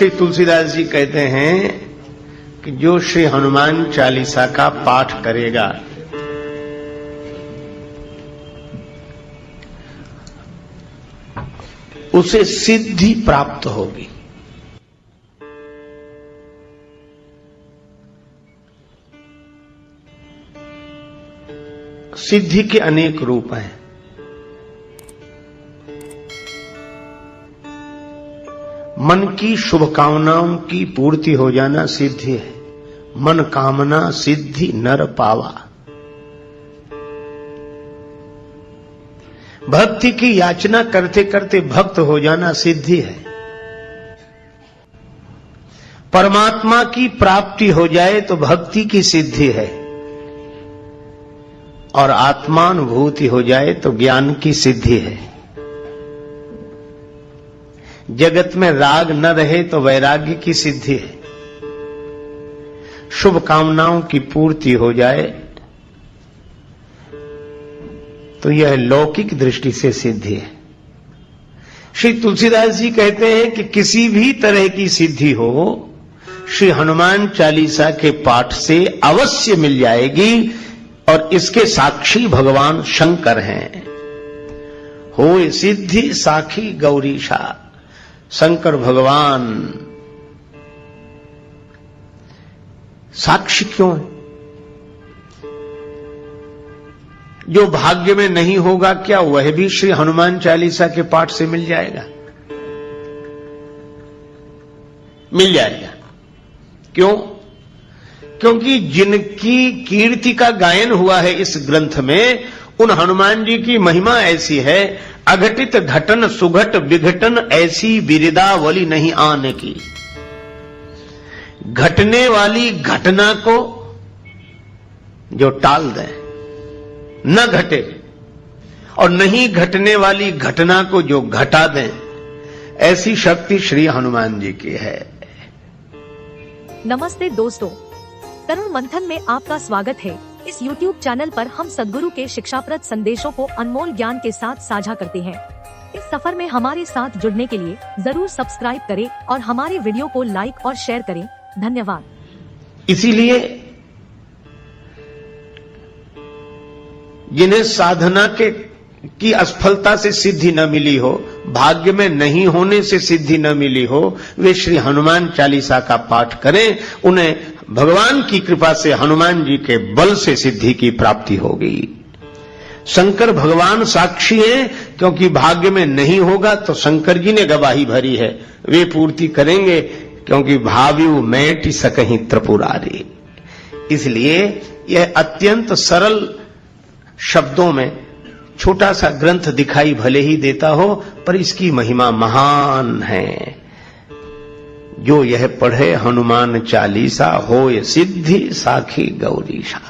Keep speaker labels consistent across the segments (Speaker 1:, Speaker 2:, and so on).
Speaker 1: श्री तुलसीदास जी कहते हैं कि जो श्री हनुमान चालीसा का पाठ करेगा उसे सिद्धि प्राप्त होगी। सिद्धि के अनेक रूप हैं। मन की शुभकामनाओं की पूर्ति हो जाना सिद्धि है। मन कामना सिद्धि नर पावा। भक्ति की याचना करते करते भक्त हो जाना सिद्धि है। परमात्मा की प्राप्ति हो जाए तो भक्ति की सिद्धि है, और आत्मानुभूति हो जाए तो ज्ञान की सिद्धि है। जगत में राग न रहे तो वैराग्य की सिद्धि है। शुभ कामनाओं की पूर्ति हो जाए तो यह लौकिक दृष्टि से सिद्धि है। श्री तुलसीदास जी कहते हैं कि किसी भी तरह की सिद्धि हो श्री हनुमान चालीसा के पाठ से अवश्य मिल जाएगी, और इसके साक्षी भगवान शंकर हैं। होय सिद्धि साखी गौरीशा। शंकर भगवान साक्षी क्यों है? जो भाग्य में नहीं होगा क्या वह भी श्री हनुमान चालीसा के पाठ से मिल जाएगा? मिल जाएगा। क्यों? क्योंकि जिनकी कीर्ति का गायन हुआ है इस ग्रंथ में, उन हनुमान जी की महिमा ऐसी है, अघटित घटन सुघट विघटन ऐसी बिरदावली नहीं आने की। घटने वाली घटना को जो टाल दे, न घटे, और नहीं घटने वाली घटना को जो घटा दें, ऐसी शक्ति श्री हनुमान जी की है।
Speaker 2: नमस्ते दोस्तों, तरुण मंथन में आपका स्वागत है। इस YouTube चैनल पर हम सद्गुरु के शिक्षाप्रद संदेशों को अनमोल ज्ञान के साथ साझा करते हैं। इस सफर में हमारे साथ जुड़ने के लिए जरूर सब्सक्राइब करें और हमारे वीडियो को लाइक और शेयर करें। धन्यवाद।
Speaker 1: इसीलिए जिन्हें साधना की असफलता से सिद्धि न मिली हो, भाग्य में नहीं होने से सिद्धि न मिली हो, वे श्री हनुमान चालीसा का पाठ करें। उन्हें भगवान की कृपा से, हनुमान जी के बल से सिद्धि की प्राप्ति होगी। शंकर भगवान साक्षी हैं, क्योंकि भाग्य में नहीं होगा तो शंकर जी ने गवाही भरी है, वे पूर्ति करेंगे, क्योंकि भाव्यु मैटि सकहि त्रिपुरारी। इसलिए यह अत्यंत सरल शब्दों में छोटा सा ग्रंथ दिखाई भले ही देता हो, पर इसकी महिमा महान है। जो यह पढ़े हनुमान चालीसा होय सिद्धि साखी गौरीशा।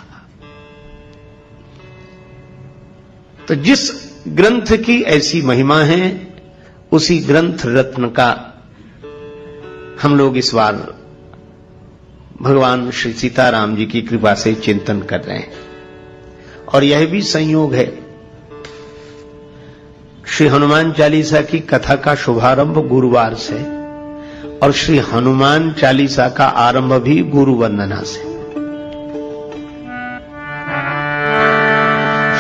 Speaker 1: तो जिस ग्रंथ की ऐसी महिमा है, उसी ग्रंथ रत्न का हम लोग इस बार भगवान श्री सीताराम जी की कृपा से चिंतन कर रहे हैं। और यह भी संयोग है, श्री हनुमान चालीसा की कथा का शुभारंभ गुरुवार से, और श्री हनुमान चालीसा का आरंभ भी गुरु वंदना से।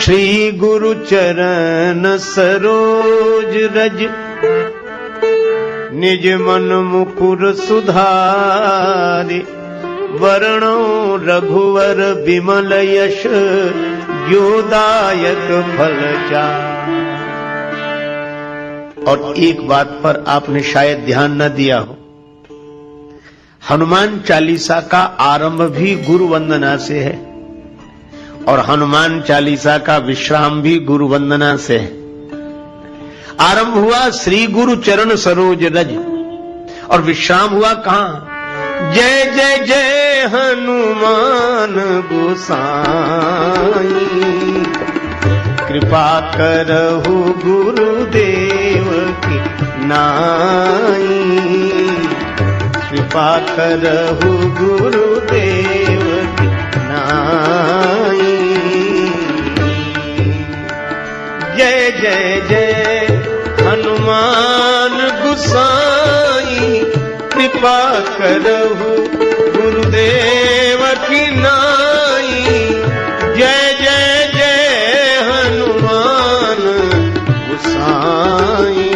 Speaker 1: श्री गुरु चरण सरोज रज निज मन मुकुर सुधारि। वरणो रघुवर विमल यश योदायक फल चारि। और एक बात पर आपने शायद ध्यान न दिया हो, हनुमान चालीसा का आरंभ भी गुरु वंदना से है, और हनुमान चालीसा का विश्राम भी गुरु वंदना से है। आरंभ हुआ श्री गुरु चरण सरोज रज, और विश्राम हुआ कहां? जय जय जय हनुमान गोसाई। कृपा करहु गुरुदेव की नाई। कृपा करहु गुरुदेव की नाई। जय जय जय हनुमान गोसाई। कृपा करहु गुरुदेव की नाई। जय जय जय हनुमान गोसाई।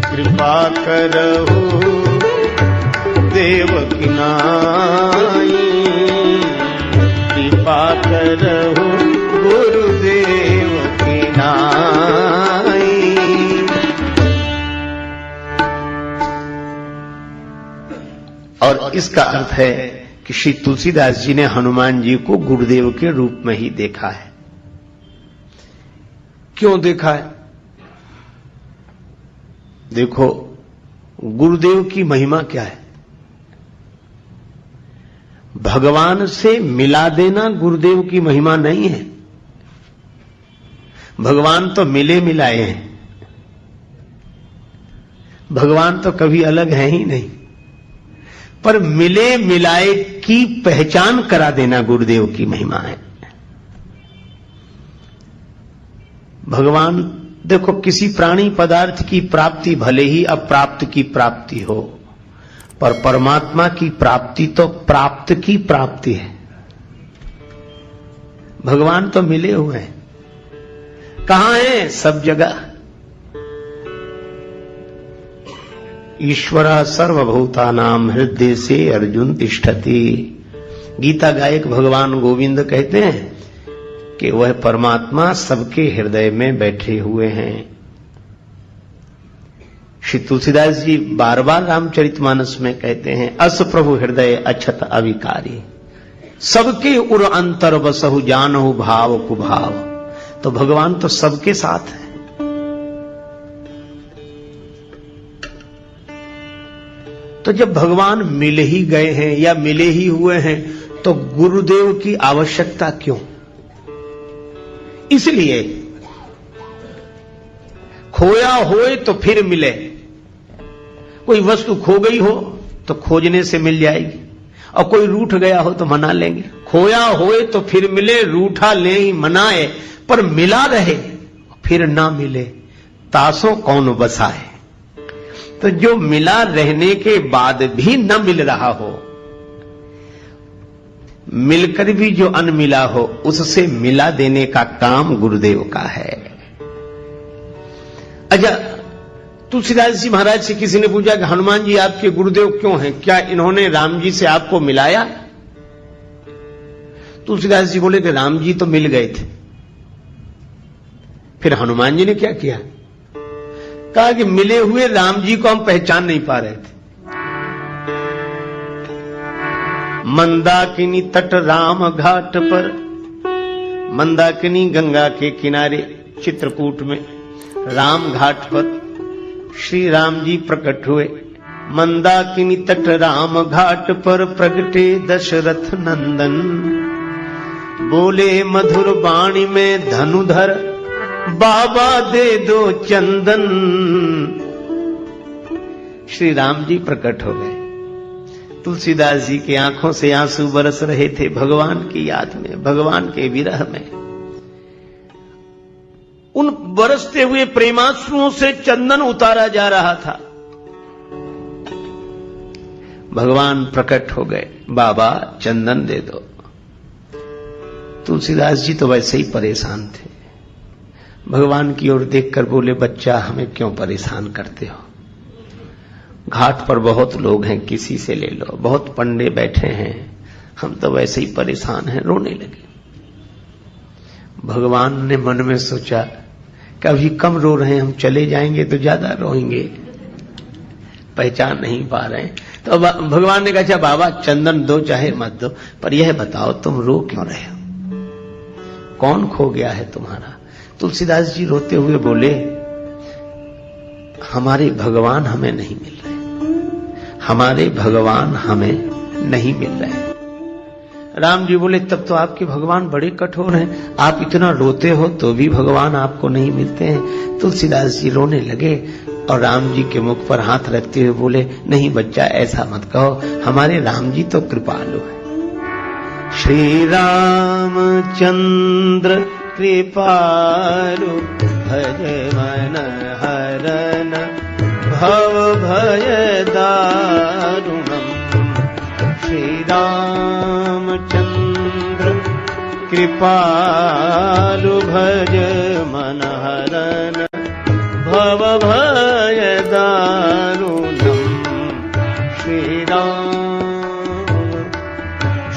Speaker 1: कृपा करहु देव की नाई। कृपा करहु गुरुदेव की नाई। और इसका अर्थ है कि श्री तुलसीदास जी ने हनुमान जी को गुरुदेव के रूप में ही देखा है। क्यों देखा है? देखो, गुरुदेव की महिमा क्या है? भगवान से मिला देना गुरुदेव की महिमा नहीं है। भगवान तो मिले मिलाए हैं, भगवान तो कभी अलग है ही नहीं। पर मिले मिलाए की पहचान करा देना गुरुदेव की महिमा है। भगवान देखो, किसी प्राणी पदार्थ की प्राप्ति भले ही अप्राप्त की प्राप्ति हो, पर परमात्मा की प्राप्ति तो प्राप्त की प्राप्ति है। भगवान तो मिले हुए हैं। कहां है? सब जगह। ईश्वर सर्वभूतानां हृदय से अर्जुन तिष्ठति। गीता गायक भगवान गोविंद कहते हैं कि वह परमात्मा सबके हृदय में बैठे हुए हैं। श्री तुलसीदास जी बार बार रामचरितमानस में कहते हैं, अस प्रभु हृदय अछत अविकारी, सबके उर अंतर बसहु जानहु भाव कुभाव। तो भगवान तो सबके साथ है। तो जब भगवान मिल ही गए हैं या मिले ही हुए हैं, तो गुरुदेव की आवश्यकता क्यों? इसलिए खोया होए तो फिर मिले। कोई वस्तु खो गई हो तो खोजने से मिल जाएगी, और कोई रूठ गया हो तो मना लेंगे। खोया होए तो फिर मिले, रूठा ले ही मनाए, पर मिला रहे फिर ना मिले, तासों कौन बसाए। तो जो मिला रहने के बाद भी न मिल रहा हो, मिलकर भी जो अनमिला हो, उससे मिला देने का काम गुरुदेव का है। अच्छा, तुलसीदास जी महाराज से किसी ने पूछा कि हनुमान जी आपके गुरुदेव क्यों हैं? क्या इन्होंने राम जी से आपको मिलाया? तुलसीदास जी बोले कि राम जी तो मिल गए थे। फिर हनुमान जी ने क्या किया? कहा कि मिले हुए राम जी को हम पहचान नहीं पा रहे थे। मंदाकिनी तट राम घाट पर, मंदाकिनी गंगा के किनारे चित्रकूट में राम घाट पर श्री राम जी प्रकट हुए। मंदाकिनी तट राम घाट पर प्रगटे दशरथ नंदन, बोले मधुर वाणी में धनुधर, बाबा दे दो चंदन। श्री राम जी प्रकट हो गए। तुलसीदास जी की आंखों से आंसू बरस रहे थे भगवान की याद में, भगवान के विरह में। उन बरसते हुए प्रेमाश्रुओं से चंदन उतारा जा रहा था। भगवान प्रकट हो गए, बाबा चंदन दे दो। तुलसीदास जी तो वैसे ही परेशान थे। भगवान की ओर देखकर बोले, बच्चा हमें क्यों परेशान करते हो? घाट पर बहुत लोग हैं, किसी से ले लो, बहुत पंडे बैठे हैं, हम तो वैसे ही परेशान हैं। रोने लगे। भगवान ने मन में सोचा, कभी कम रो रहे हैं, हम चले जाएंगे तो ज्यादा रोएंगे, पहचान नहीं पा रहे हैं। तो भगवान ने कहा, अच्छा बाबा चंदन दो चाहे मत दो, पर यह बताओ तुम रो क्यों रहे हो? कौन खो गया है तुम्हारा? तुलसीदास जी रोते हुए बोले, हमारे भगवान हमें नहीं मिल रहे, हमारे भगवान हमें नहीं मिल रहे। राम जी बोले, तब तो आपके भगवान बड़े कठोर हैं, आप इतना रोते हो तो भी भगवान आपको नहीं मिलते हैं। तुलसीदास जी रोने लगे और राम जी के मुख पर हाथ रखते हुए बोले, नहीं बच्चा ऐसा मत कहो, हमारे राम जी तो कृपालु है। श्री रामचंद्र कृपालु, भज मन हरन भव भय दारुणम् श्री रामचंद्र कृपालु भज मन हरन भव भय दारुणम् श्री राम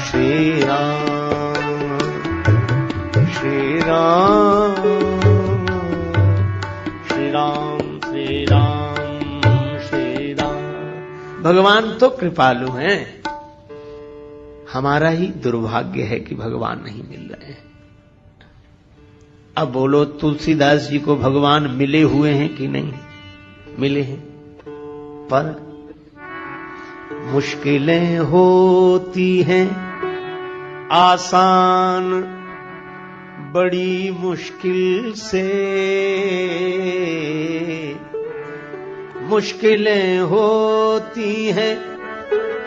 Speaker 1: श्री राम श्री राम श्री राम श्री राम श्री राम। भगवान तो कृपालु हैं, हमारा ही दुर्भाग्य है कि भगवान नहीं मिल रहे हैं। अब बोलो तुलसीदास जी को भगवान मिले हुए हैं कि नहीं? मिले हैं, पर मुश्किलें होती हैं आसान बड़ी मुश्किल से, मुश्किलें होती हैं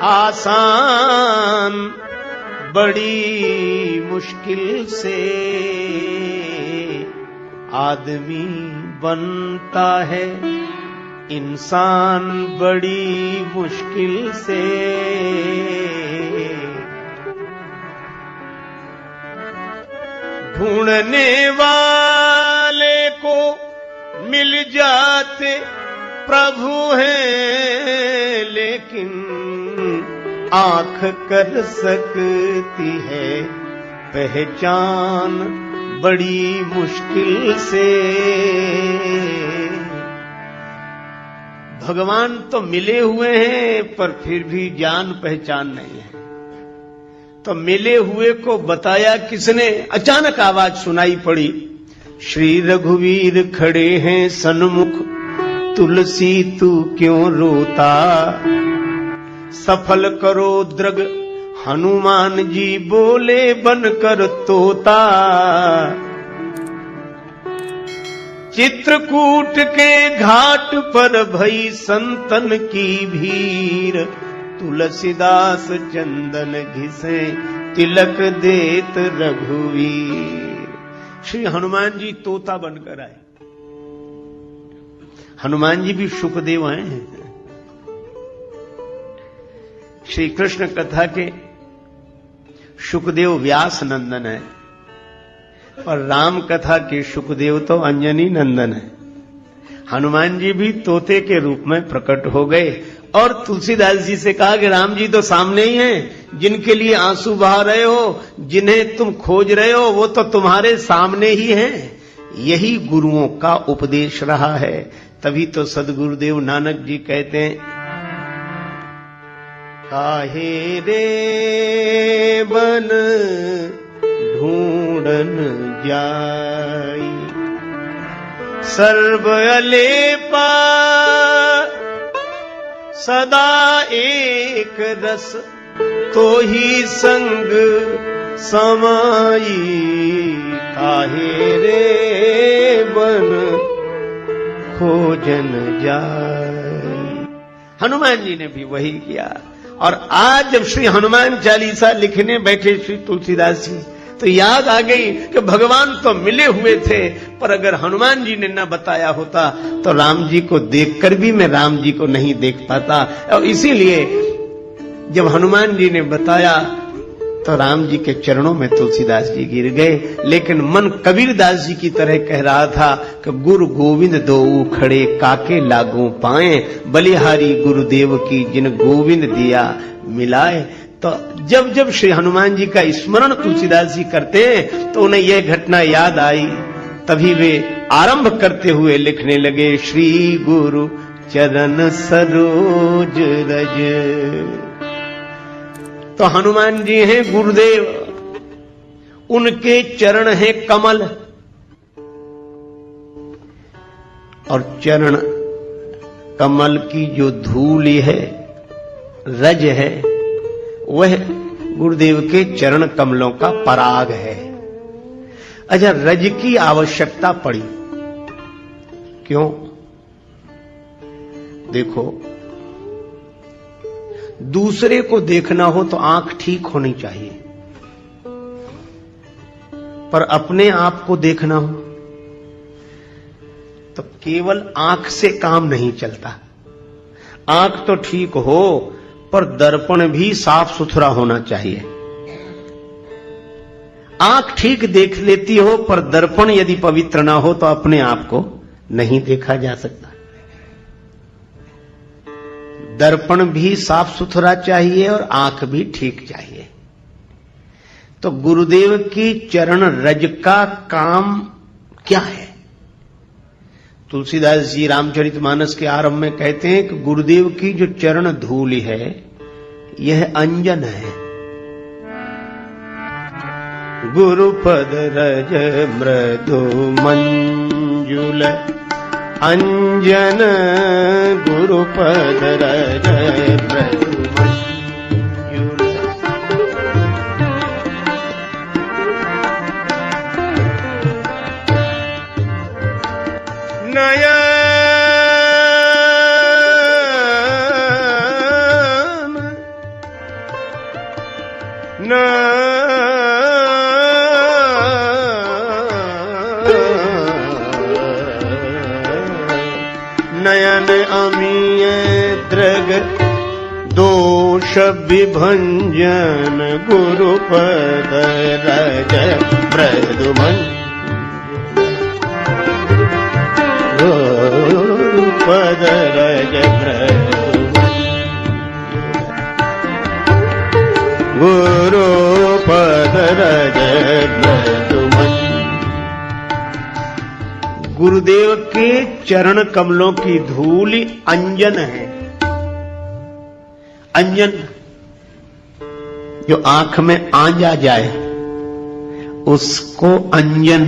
Speaker 1: आसान बड़ी मुश्किल से, आदमी बनता है इंसान बड़ी मुश्किल से। ढूंढने वाले को मिल जाते प्रभु हैं, लेकिन आंख कर सकती है पहचान बड़ी मुश्किल से। भगवान तो मिले हुए हैं पर फिर भी जान पहचान नहीं है। तो मिले हुए को बताया किसने? अचानक आवाज सुनाई पड़ी, श्री रघुवीर खड़े हैं सन्मुख, तुलसी तू क्यों रोता, सफल करो द्रग हनुमान जी बोले बनकर तोता। चित्रकूट के घाट पर भई संतन की भीड़, तुलसीदास चंदन घिसे तिलक देत रघुवीर। श्री हनुमान जी तोता बनकर आए। हनुमान जी भी सुखदेव हैं। श्री कृष्ण कथा के सुखदेव व्यास नंदन है और राम कथा के सुखदेव तो अंजनी नंदन है। हनुमान जी भी तोते के रूप में प्रकट हो गए और तुलसीदास जी से कहा कि राम जी तो सामने ही हैं, जिनके लिए आंसू बहा रहे हो, जिन्हें तुम खोज रहे हो, वो तो तुम्हारे सामने ही हैं। यही गुरुओं का उपदेश रहा है। तभी तो सदगुरुदेव नानक जी कहते हैं, काहे रे बन ढूंढन जाई, सर्व अलेपा सदा एक रस, तो ही संग समाई। काहे रे बन खोजन जाई। हनुमान जी ने भी वही किया। और आज जब श्री हनुमान चालीसा लिखने बैठे श्री तुलसीदास जी, तो याद आ गई कि भगवान तो मिले हुए थे, पर अगर हनुमान जी ने न बताया होता तो राम जी को देखकर भी मैं राम जी को नहीं देख पाता। और इसीलिए जब हनुमान जी ने बताया तो राम जी के चरणों में तुलसीदास जी गिर गए। लेकिन मन कबीरदास जी की तरह कह रहा था कि गुरु गोविंद दोऊ खड़े काके लागू पाए, बलिहारी गुरुदेव की जिन गोविंद दिया मिलाए। तो जब जब श्री हनुमान जी का स्मरण तुलसीदास जी करते हैं तो उन्हें यह घटना याद आई। तभी वे आरंभ करते हुए लिखने लगे, श्री गुरु चरण सरोज रज। तो हनुमान जी हैं गुरुदेव, उनके चरण हैं कमल, और चरण कमल की जो धूल है, रज है, वह गुरुदेव के चरण कमलों का पराग है। अच्छा, रज की आवश्यकता पड़ी क्यों? देखो, दूसरे को देखना हो तो आंख ठीक होनी चाहिए, पर अपने आप को देखना हो तो केवल आंख से काम नहीं चलता। आंख तो ठीक हो पर दर्पण भी साफ सुथरा होना चाहिए। आंख ठीक देख लेती हो पर दर्पण यदि पवित्र ना हो तो अपने आप को नहीं देखा जा सकता। दर्पण भी साफ सुथरा चाहिए और आंख भी ठीक चाहिए। तो गुरुदेव की चरण रज का काम क्या है? तुलसीदास जी रामचरितमानस के आरंभ में कहते हैं कि गुरुदेव की जो चरण धूलि है यह अंजन है। गुरुपद रज मृदु मंजुल अंजन, गुरुपद रज मृदु मंजुल। नयन नयन अमीय दृग दोष विभंजन, गुरुपद रज मृदु गुरुपद रज मृदु, गुरुपद रज मृदु। गुरुदेव के चरण कमलों की धूलि अंजन है। अंजन जो आंख में आंजा जाए उसको अंजन,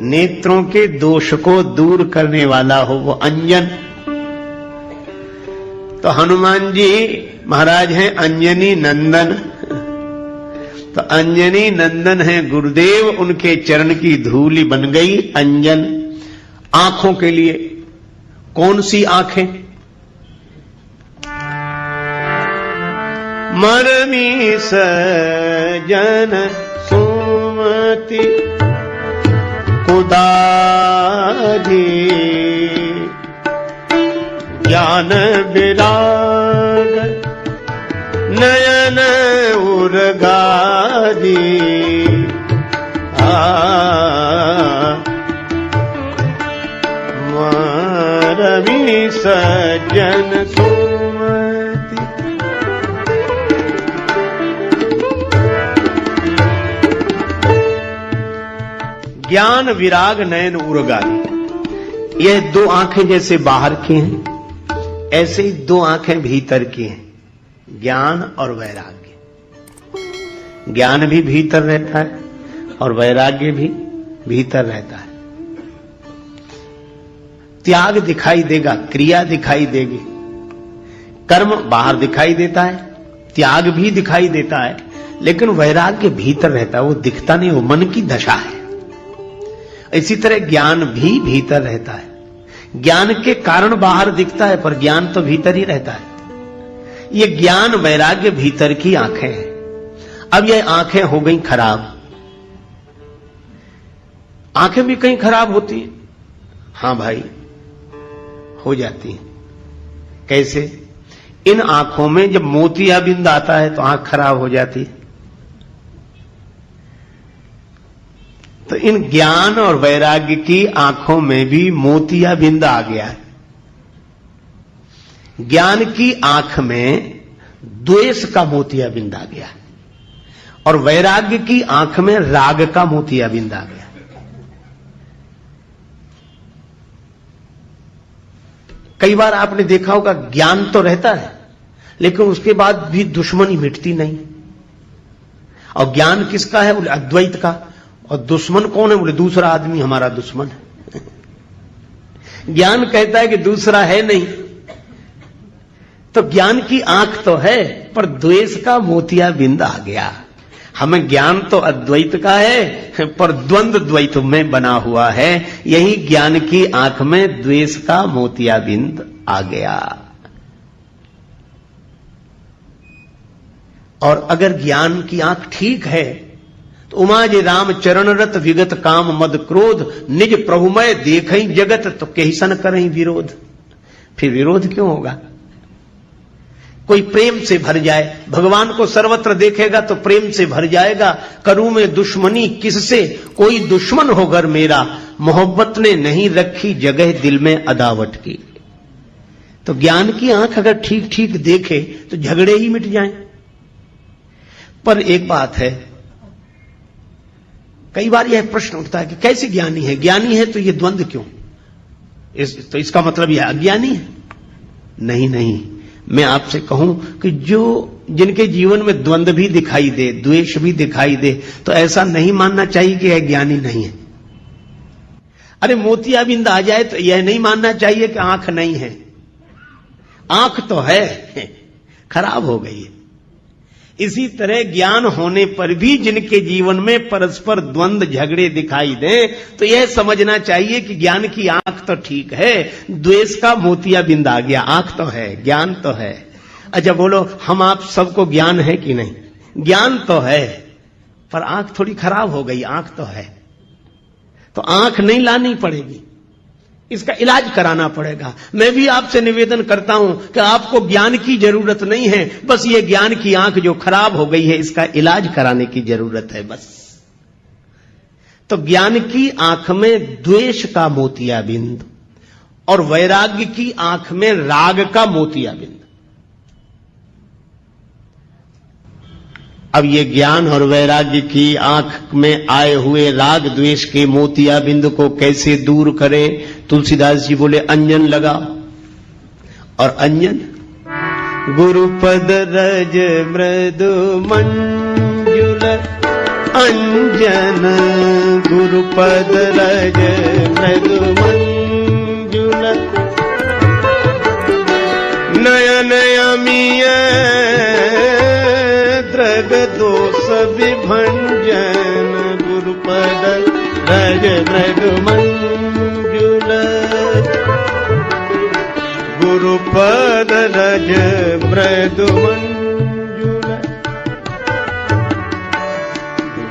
Speaker 1: नेत्रों के दोष को दूर करने वाला हो वो अंजन। तो हनुमान जी महाराज हैं अंजनी नंदन। तो अंजनी नंदन है गुरुदेव, उनके चरण की धूलि बन गई अंजन। आंखों के लिए कौन सी आंखें? मरमी सजन सुमति कुदारी, ज्ञान विराग नयन उर्गारी। मारवी सज्जन सुमति। ज्ञान विराग नयन उर्गारी, यह दो आंखें जैसे बाहर की हैं ऐसे ही दो आंखें भीतर की हैं, ज्ञान और वैराग्य। ज्ञान भी भीतर रहता है और वैराग्य भी भीतर रहता है। त्याग दिखाई देगा, क्रिया दिखाई देगी, कर्म बाहर दिखाई देता है, त्याग भी दिखाई देता है, लेकिन वैराग्य भीतर रहता है, वो दिखता नहीं, वो मन की दशा है। इसी तरह ज्ञान भी भीतर रहता है। ज्ञान के कारण बाहर दिखता है पर ज्ञान तो भीतर ही रहता है। ये ज्ञान वैराग्य भीतर की आंखें हैं। अब ये आंखें हो गई खराब। आंखें भी कहीं खराब होती हैं। हां भाई, हो जाती हैं। कैसे? इन आंखों में जब मोतियाबिंद आता है तो आंख खराब हो जाती है। तो इन ज्ञान और वैराग्य की आंखों में भी मोतियाबिंद आ गया है। ज्ञान की आंख में द्वेष का मोतियाबिंद आ गया और वैराग्य की आंख में राग का मोतियाबिंद आ गया। कई बार आपने देखा होगा ज्ञान तो रहता है लेकिन उसके बाद भी दुश्मनी मिटती नहीं। और ज्ञान किसका है? बोले अद्वैत का। और दुश्मन कौन है? बोले दूसरा आदमी हमारा दुश्मन है। ज्ञान कहता है कि दूसरा है नहीं। तो ज्ञान की आंख तो है पर द्वेष का मोतियाबिंद आ गया। हमें ज्ञान तो अद्वैत का है पर द्वंद्व द्वैत में बना हुआ है। यही ज्ञान की आंख में द्वेष का मोतियाबिंद आ गया। और अगर ज्ञान की आंख ठीक है तो उमाज राम चरण रत विगत काम मद क्रोध, निज प्रभुमय देखई जगत तो कहिसन करई विरोध। फिर विरोध क्यों होगा? कोई प्रेम से भर जाए, भगवान को सर्वत्र देखेगा तो प्रेम से भर जाएगा। करूं मैं दुश्मनी किससे, कोई दुश्मन हो घर मेरा, मोहब्बत ने नहीं रखी जगह दिल में अदावत की। तो ज्ञान की आंख अगर ठीक ठीक देखे तो झगड़े ही मिट जाएं। पर एक बात है, कई बार यह प्रश्न उठता है कि कैसे ज्ञानी है? ज्ञानी है तो ये द्वंद्व क्यों? तो इसका मतलब यह अज्ञानी है? नहीं नहीं, मैं आपसे कहूं कि जिनके जीवन में द्वंद्व भी दिखाई दे, द्वेष भी दिखाई दे, तो ऐसा नहीं मानना चाहिए कि यह ज्ञानी नहीं है। अरे मोतियाबिंद आ जाए तो यह नहीं मानना चाहिए कि आंख नहीं है। आंख तो है, खराब हो गई है। इसी तरह ज्ञान होने पर भी जिनके जीवन में परस्पर द्वंद्व झगड़े दिखाई दें तो यह समझना चाहिए कि ज्ञान की आंख तो ठीक है, द्वेष का मोतियाबिंद आ गया, आंख तो है, ज्ञान तो है। अच्छा बोलो, हम आप सबको ज्ञान है कि नहीं? ज्ञान तो है, पर आंख थोड़ी खराब हो गई। आंख तो है तो आंख नहीं लानी पड़ेगी, इसका इलाज कराना पड़ेगा। मैं भी आपसे निवेदन करता हूं कि आपको ज्ञान की जरूरत नहीं है, बस ये ज्ञान की आंख जो खराब हो गई है इसका इलाज कराने की जरूरत है बस। तो ज्ञान की आंख में द्वेष का मोतियाबिंद और वैराग्य की आंख में राग का मोतियाबिंद। अब ये ज्ञान और वैराग्य की आंख में आए हुए राग द्वेष के मोतियाबिंद को कैसे दूर करें? तुलसीदास जी बोले अंजन लगाओ। और अंजन गुरुपद रज मृदु मंजुल अंजन, गुरुपद रज मृदु मंजुल नयन अमीय द्रग दोष विभंजन, गुरुपद रज मृदु मंजुल, गुरुपद रज मृदु मंजुल,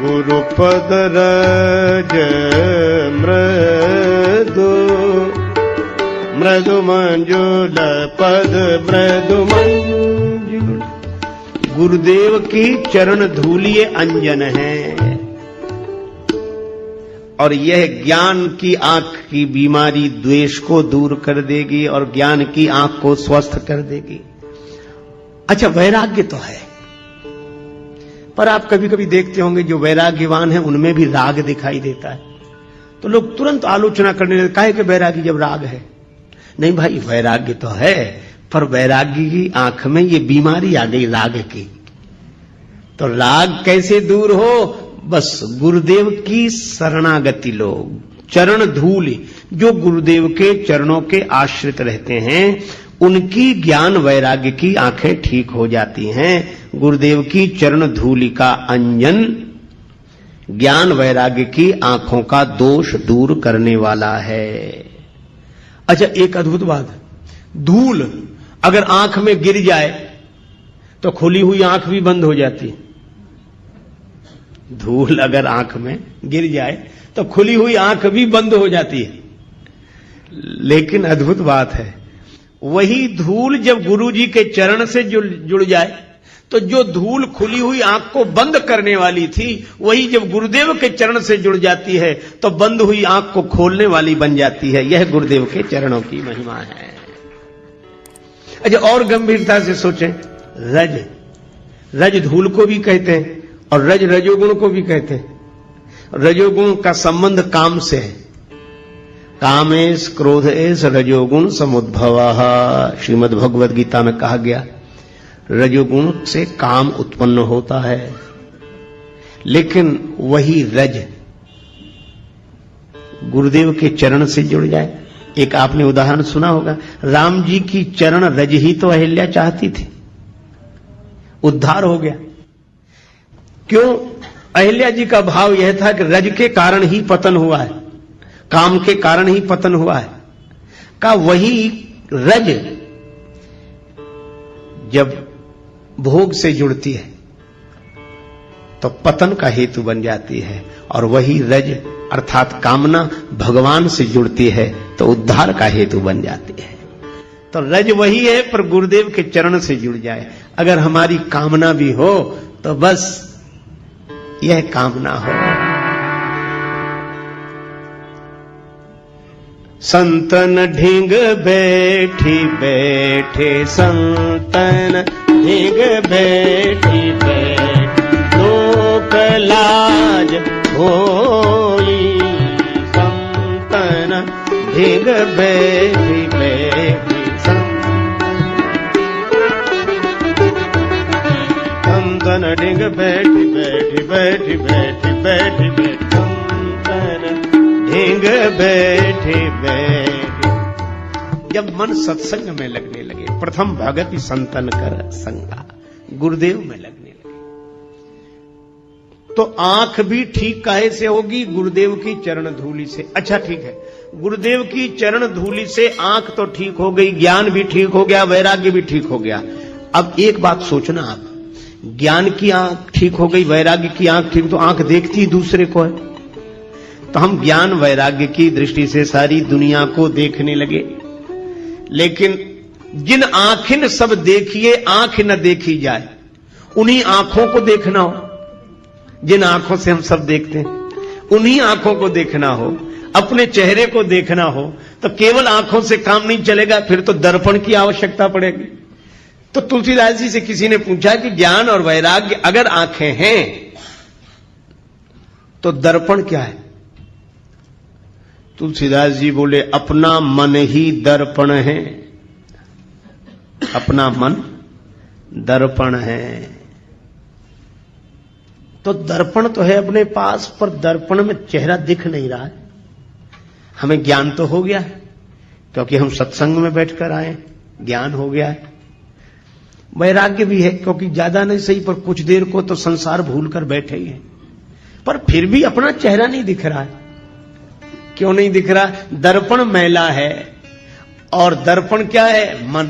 Speaker 1: गुरुपद रज मृदु मृदु मंजुल, पद मृदु मंजुल। गुरुदेव की चरण धूलिए अंजन है और यह ज्ञान की आंख की बीमारी द्वेष को दूर कर देगी और ज्ञान की आंख को स्वस्थ कर देगी। अच्छा, वैराग्य तो है, पर आप कभी कभी देखते होंगे जो वैराग्यवान है उनमें भी राग दिखाई देता है, तो लोग तुरंत आलोचना करने लगते, काहे के वैराग्य जब राग है? नहीं भाई, वैराग्य तो है, पर वैराग्य की आंख में ये बीमारी आ गई राग की। तो राग कैसे दूर हो? बस गुरुदेव की शरणागति लो, चरण धूल। जो गुरुदेव के चरणों के आश्रित रहते हैं उनकी ज्ञान वैराग्य की आंखें ठीक हो जाती हैं। गुरुदेव की चरण धूलि का अंजन ज्ञान वैराग्य की आंखों का दोष दूर करने वाला है। अच्छा, एक अद्भुत बात, धूल अगर आंख में गिर जाए तो खुली हुई आंख भी बंद हो जाती है। धूल अगर आंख में गिर जाए तो खुली हुई आंख भी बंद हो जाती है। लेकिन अद्भुत बात है, वही धूल जब गुरु जी के चरण से जुड़ जाए तो जो धूल खुली हुई आंख को बंद करने वाली थी, वही जब गुरुदेव के चरण से जुड़ जाती है तो बंद हुई आंख को खोलने वाली बन जाती है। यह गुरुदेव के चरणों की महिमा है। अच्छा, और गंभीरता से सोचें, रज धूल को भी कहते हैं और रजोगुण को भी कहते हैं। रजोगुण का संबंध काम से है। कामेश क्रोधेश रजोगुण समुद्भवः, श्रीमद् भगवद गीता में कहा गया रजोगुण से काम उत्पन्न होता है। लेकिन वही रज गुरुदेव के चरण से जुड़ जाए। एक आपने उदाहरण सुना होगा, राम जी की चरण रज ही तो अहिल्या चाहती थी, उद्धार हो गया। क्यों? अहिल्या जी का भाव यह था कि रज के कारण ही पतन हुआ है, काम के कारण ही पतन हुआ है। का वही रज जब भोग से जुड़ती है तो पतन का हेतु बन जाती है, और वही रज अर्थात कामना भगवान से जुड़ती है तो उद्धार का हेतु बन जाती है। तो रज वही है, पर गुरुदेव के चरण से जुड़ जाए। अगर हमारी कामना भी हो तो बस यह कामना हो। संतन ढींग बैठी बैठे, संतन ढींग बैठी बैठे, लोक लाज होई। संतन ढींग बैठी बैठी, संतन ढींग बैठी बैठी बैठी बैठी बैठी बैठी, संतन ढींग बैठी बैठी। जब मन सत्संग में लगने लगे, प्रथम भगति संतन कर संगा, गुरुदेव में लगने लगे, तो आंख भी ठीक काहे से होगी? गुरुदेव की चरण धूलि से। अच्छा ठीक है, गुरुदेव की चरण धूलि से आंख तो ठीक हो गई, ज्ञान भी ठीक हो गया, वैराग्य भी ठीक हो गया। अब एक बात सोचना आप, ज्ञान की आंख ठीक हो गई, वैराग्य की आंख ठीक, तो आंख देखती दूसरे को है। तो हम ज्ञान वैराग्य की दृष्टि से सारी दुनिया को देखने लगे, लेकिन जिन आंखें सब देखिए आंख न देखी जाए, उन्हीं आंखों को देखना हो। जिन आंखों से हम सब देखते हैं उन्हीं आंखों को देखना हो, अपने चेहरे को देखना हो, तो केवल आंखों से काम नहीं चलेगा, फिर तो दर्पण की आवश्यकता पड़ेगी। तो तुलसीदास जी से किसी ने पूछा कि ज्ञान और वैराग्य अगर आंखें हैं तो दर्पण क्या है? तुलसीदास जी बोले, अपना मन ही दर्पण है। अपना मन दर्पण है। तो दर्पण तो है अपने पास, पर दर्पण में चेहरा दिख नहीं रहा है। हमें ज्ञान तो हो गया है, क्योंकि हम सत्संग में बैठकर आए, ज्ञान हो गया है। वैराग्य भी है, क्योंकि ज्यादा नहीं सही पर कुछ देर को तो संसार भूलकर बैठे ही हैं, पर फिर भी अपना चेहरा नहीं दिख रहा है। क्यों नहीं दिख रहा? दर्पण मैला है, और दर्पण क्या है? मन।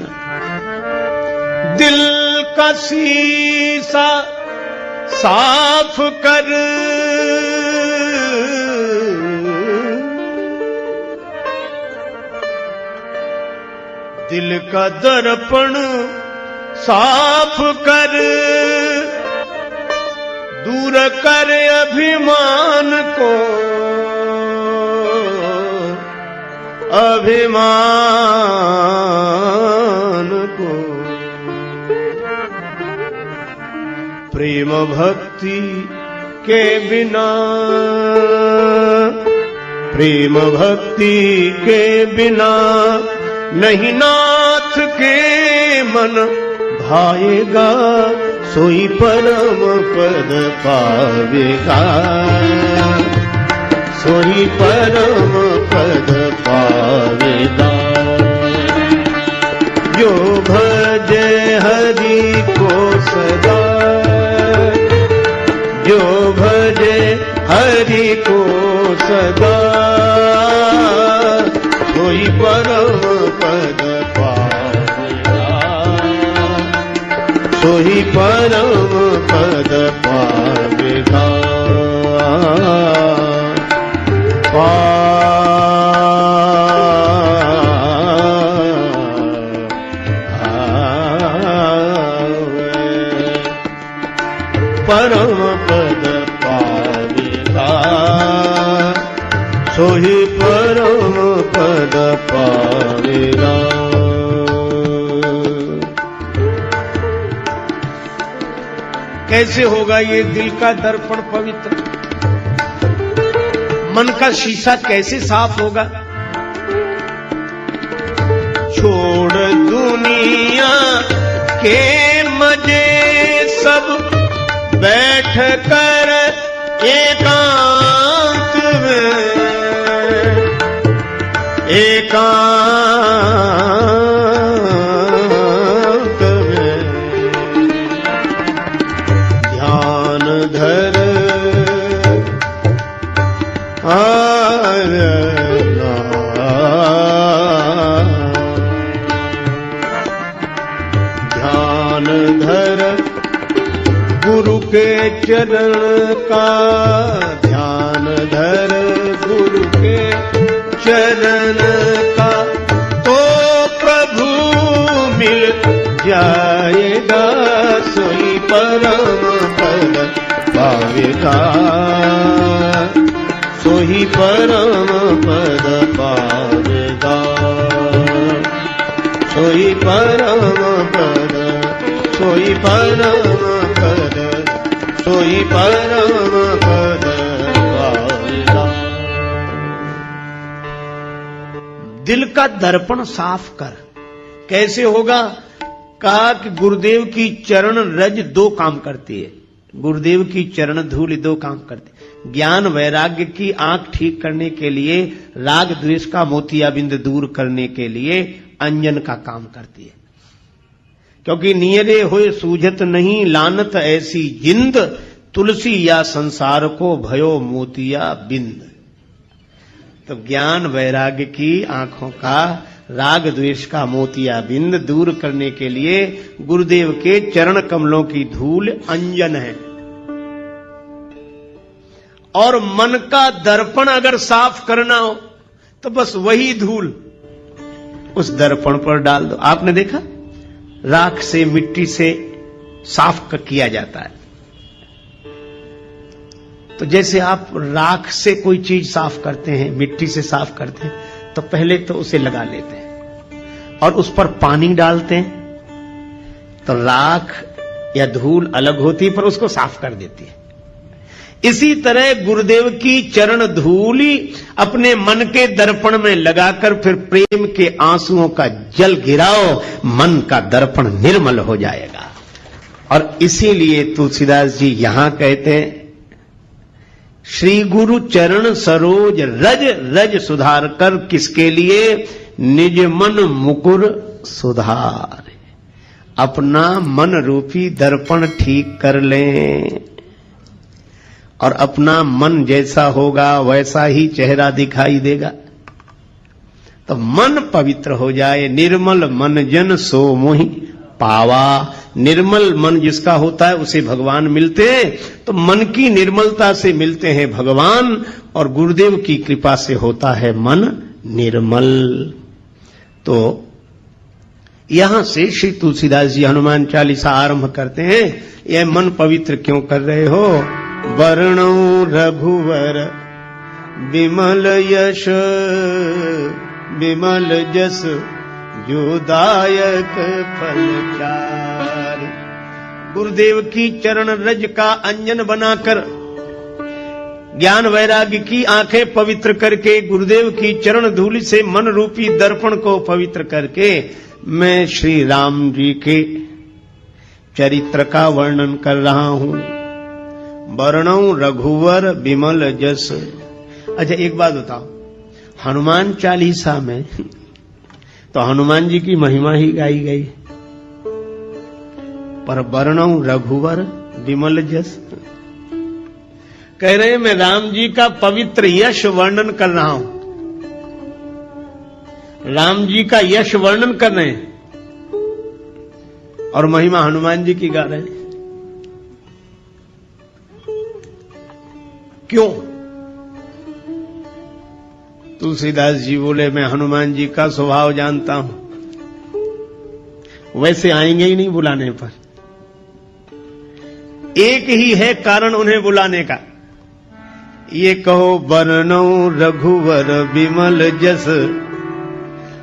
Speaker 1: दिल का शीशा साफ कर, दिल का दर्पण साफ कर, दूर कर अभिमान को, अभिमान को। प्रेम भक्ति के बिना, प्रेम भक्ति के बिना नहीं नाथ के मन भाएगा, सोई परम पद पावेगा, सोई परम पद पावेगा। जो भजे हरि को सदा, जो भजे हरि को सदा, सोई परम पद पावेगा, सोई परम पद पावेगा। परम पद पावेगा, सोही परम पद पावेगा। कैसे होगा ये दिल का दर्पण पवित्र? मन का शीशा कैसे साफ होगा? छोड़ दुनिया के मजे सब, बैठ कर एकांत में, एकांत में ध्यान धर, ध्यान धर गुरु के चरण का, ध्यान धर गुरु के चरण का, तो प्रभु जाएगा, सोई परम पद पावेगा, सोई परम पद पावेगा, सोई परम पद, सोई परम पद, सोई परम पद पावेगा। दिल का दर्पण साफ कर। कैसे होगा? कहा कि गुरुदेव की चरण रज दो काम करती है। गुरुदेव की चरण धूल दो काम करती है। ज्ञान वैराग्य की आंख ठीक करने के लिए, राग द्वेष का मोतियाबिंद दूर करने के लिए अंजन का काम करती है। क्योंकि नियरे हुए सूझत नहीं, लानत ऐसी जिंद, तुलसी या संसार को भयो मोतिया बिंद। तो ज्ञान वैराग्य की आंखों का, राग द्वेष का मोतिया बिंद दूर करने के लिए गुरुदेव के चरण कमलों की धूल अंजन है। और मन का दर्पण अगर साफ करना हो तो बस वही धूल उस दर्पण पर डाल दो। आपने देखा, राख से, मिट्टी से साफ किया जाता है। तो जैसे आप राख से कोई चीज साफ करते हैं, मिट्टी से साफ करते हैं, तो पहले तो उसे लगा लेते हैं और उस पर पानी डालते हैं, तो राख या धूल अलग होती है पर उसको साफ कर देती है। इसी तरह गुरुदेव की चरण धूली अपने मन के दर्पण में लगाकर फिर प्रेम के आंसुओं का जल गिराओ, मन का दर्पण निर्मल हो जाएगा। और इसीलिए तुलसीदास जी यहां कहते हैं, श्री गुरु चरण सरोज रज रज सुधार कर, किसके लिए? निज मन मुकुर सुधार। अपना मन रूपी दर्पण ठीक कर लें और अपना मन जैसा होगा वैसा ही चेहरा दिखाई देगा। तो मन पवित्र हो जाए। निर्मल मन जन सो मोहि पावा। निर्मल मन जिसका होता है उसे भगवान मिलते हैं। तो मन की निर्मलता से मिलते हैं भगवान, और गुरुदेव की कृपा से होता है मन निर्मल। तो यहां से श्री तुलसीदास जी हनुमान चालीसा आरंभ करते हैं। यह मन पवित्र क्यों कर रहे हो? वर्णौ रघुवर विमल यश, विमल जस जो दायक फलचारि। गुरुदेव की चरण रज का अंजन बनाकर, ज्ञान वैराग्य की आंखें पवित्र करके, गुरुदेव की चरण धूलि से मन रूपी दर्पण को पवित्र करके, मैं श्री राम जी के चरित्र का वर्णन कर रहा हूं। वर्णौ रघुवर विमल जस। अच्छा एक बात बताओ, हनुमान चालीसा में तो हनुमान जी की महिमा ही गाई गई, पर वर्णौ रघुवर विमल जस कह रहे हैं, मैं राम जी का पवित्र यश वर्णन कर रहा हूं। राम जी का यश वर्णन कर रहे हैं और महिमा हनुमान जी की गा रहे हैं। क्यों? तुलसीदास जी बोले, मैं हनुमान जी का स्वभाव जानता हूं, वैसे आएंगे ही नहीं बुलाने पर। एक ही है कारण उन्हें बुलाने का। ये कहो वर्णौ रघुवर विमल जस।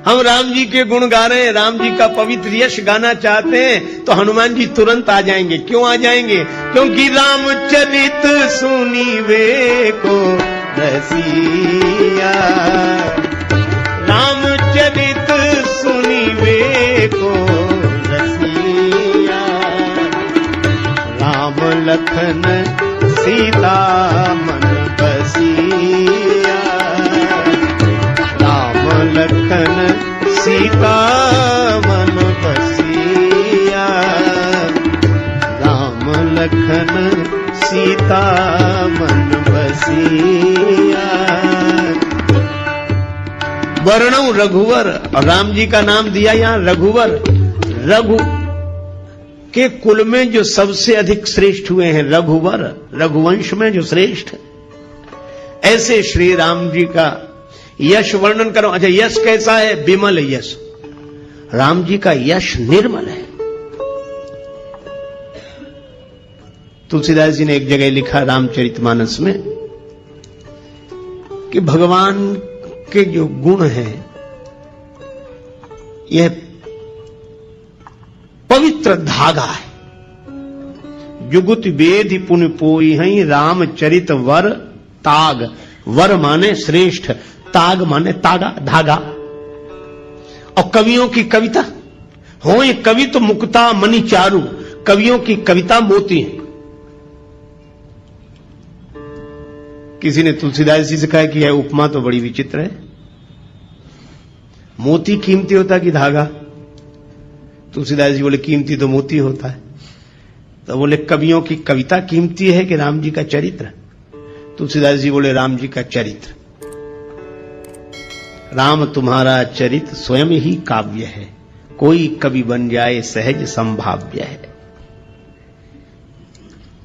Speaker 1: हम राम जी के गुण गा रहे हैं, राम जी का पवित्र यश गाना चाहते हैं, तो हनुमान जी तुरंत आ जाएंगे। क्यों आ जाएंगे? क्योंकि रामचरित सुनीवे को रसिया, रामचरित सुनीवे को रसिया, राम लखन सीता मन बसिया, राम लखन सीता मन बसिया, राम लखन सीता मन बसिया। वर्णौ रघुवर, और राम जी का नाम दिया यहां रघुवर। रघु के कुल में जो सबसे अधिक श्रेष्ठ हुए हैं रघुवर, रघुवंश में जो श्रेष्ठ, ऐसे श्री राम जी का यश वर्णन करो। अच्छा यश कैसा है? विमल यश। राम जी का यश निर्मल है, तुलसीदास जी ने एक जगह लिखा रामचरितमानस में कि भगवान के जो गुण हैं यह पवित्र धागा है। जुगुत वेद पुन पोई हई रामचरित वर ताग। वर माने श्रेष्ठ, ताग माने तागा, धागा। और कवियों की कविता हो ये कवि तो मुक्ता मणि चारु, कवियों की कविता मोती है। किसी ने तुलसीदास जी से कहा कि यह उपमा तो बड़ी विचित्र है, मोती कीमती होता कि धागा? तुलसीदास जी बोले कीमती तो मोती होता है। तो बोले कवियों की कविता कीमती है कि राम जी का चरित्र? तुलसीदास जी बोले राम जी का चरित्र। राम तुम्हारा चरित्र स्वयं ही काव्य है, कोई कवि बन जाए सहज संभाव्य है।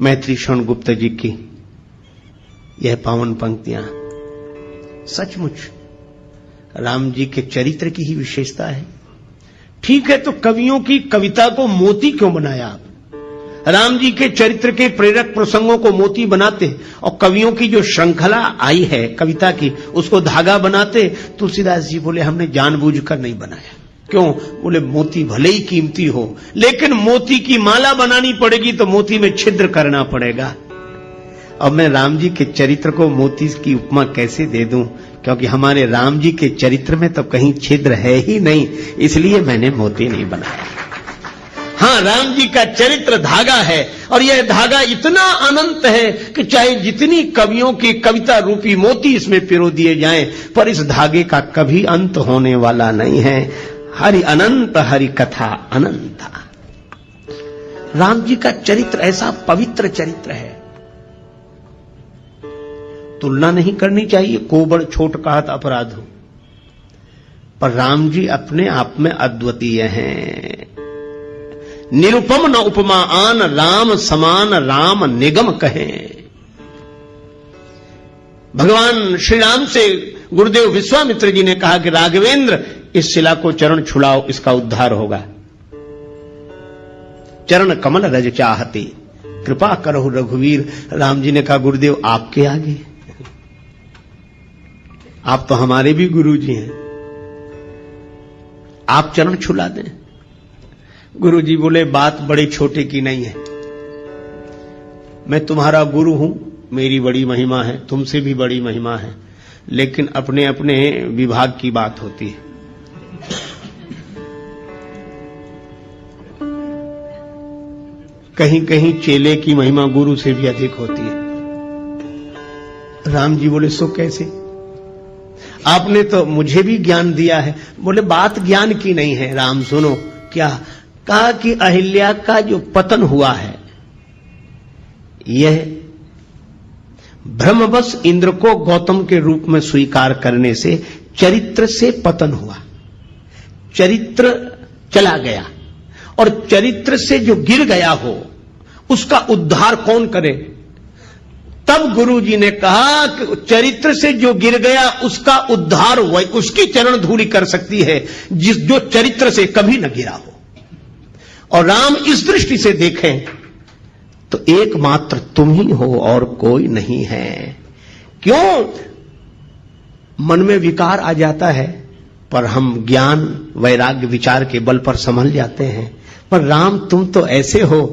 Speaker 1: मैत्री शरण गुप्त जी की यह पावन पंक्तियां सचमुच राम जी के चरित्र की ही विशेषता है। ठीक है, तो कवियों की कविता को मोती क्यों बनाया आप? राम जी के चरित्र के प्रेरक प्रसंगों को मोती बनाते और कवियों की जो श्रृंखला आई है कविता की उसको धागा बनाते। तुलसीदास जी बोले हमने जानबूझकर नहीं बनाया। क्यों? बोले मोती भले ही कीमती हो लेकिन मोती की माला बनानी पड़ेगी तो मोती में छिद्र करना पड़ेगा। अब मैं राम जी के चरित्र को मोती की उपमा कैसे दे दूं, क्योंकि हमारे राम जी के चरित्र में तो कहीं छिद्र है ही नहीं, इसलिए मैंने मोती नहीं बनाया। हाँ, राम जी का चरित्र धागा है और यह धागा इतना अनंत है कि चाहे जितनी कवियों की कविता रूपी मोती इसमें पिरो दिए जाएं, पर इस धागे का कभी अंत होने वाला नहीं है। हरि अनंत हरि कथा अनंता। राम जी का चरित्र ऐसा पवित्र चरित्र है, तुलना नहीं करनी चाहिए, कोबड़ छोट कहत अपराध हो। पर राम जी अपने आप में अद्वितीय हैं। निरुपम न उपमा आन, राम समान राम निगम कहें। भगवान श्री राम से गुरुदेव विश्वामित्र जी ने कहा कि राघवेंद्र इस शिला को चरण छुड़ाओ, इसका उद्धार होगा। चरण कमल रज चाहती कृपा करो रघुवीर। राम जी ने कहा गुरुदेव आपके आगे, आप तो हमारे भी गुरु जी हैं, आप चरण छुला दें। गुरु जी बोले बात बड़े छोटे की नहीं है, मैं तुम्हारा गुरु हूं, मेरी बड़ी महिमा है, तुमसे भी बड़ी महिमा है, लेकिन अपने अपने विभाग की बात होती है। कहीं कहीं चेले की महिमा गुरु से भी अधिक होती है। राम जी बोले सो कैसे? आपने तो मुझे भी ज्ञान दिया है। बोले बात ज्ञान की नहीं है राम, सुनो। क्या? कहा कि अहिल्या का जो पतन हुआ है यह भ्रमवश इंद्र को गौतम के रूप में स्वीकार करने से चरित्र से पतन हुआ, चरित्र चला गया। और चरित्र से जो गिर गया हो उसका उद्धार कौन करे? तब गुरु जी ने कहा कि चरित्र से जो गिर गया उसका उद्धार उसकी चरण धूलि कर सकती है जो चरित्र से कभी न गिरा हो। और राम इस दृष्टि से देखें तो एकमात्र तुम ही हो और कोई नहीं है। क्यों? मन में विकार आ जाता है पर हम ज्ञान वैराग्य विचार के बल पर संभल जाते हैं। पर राम तुम तो ऐसे हो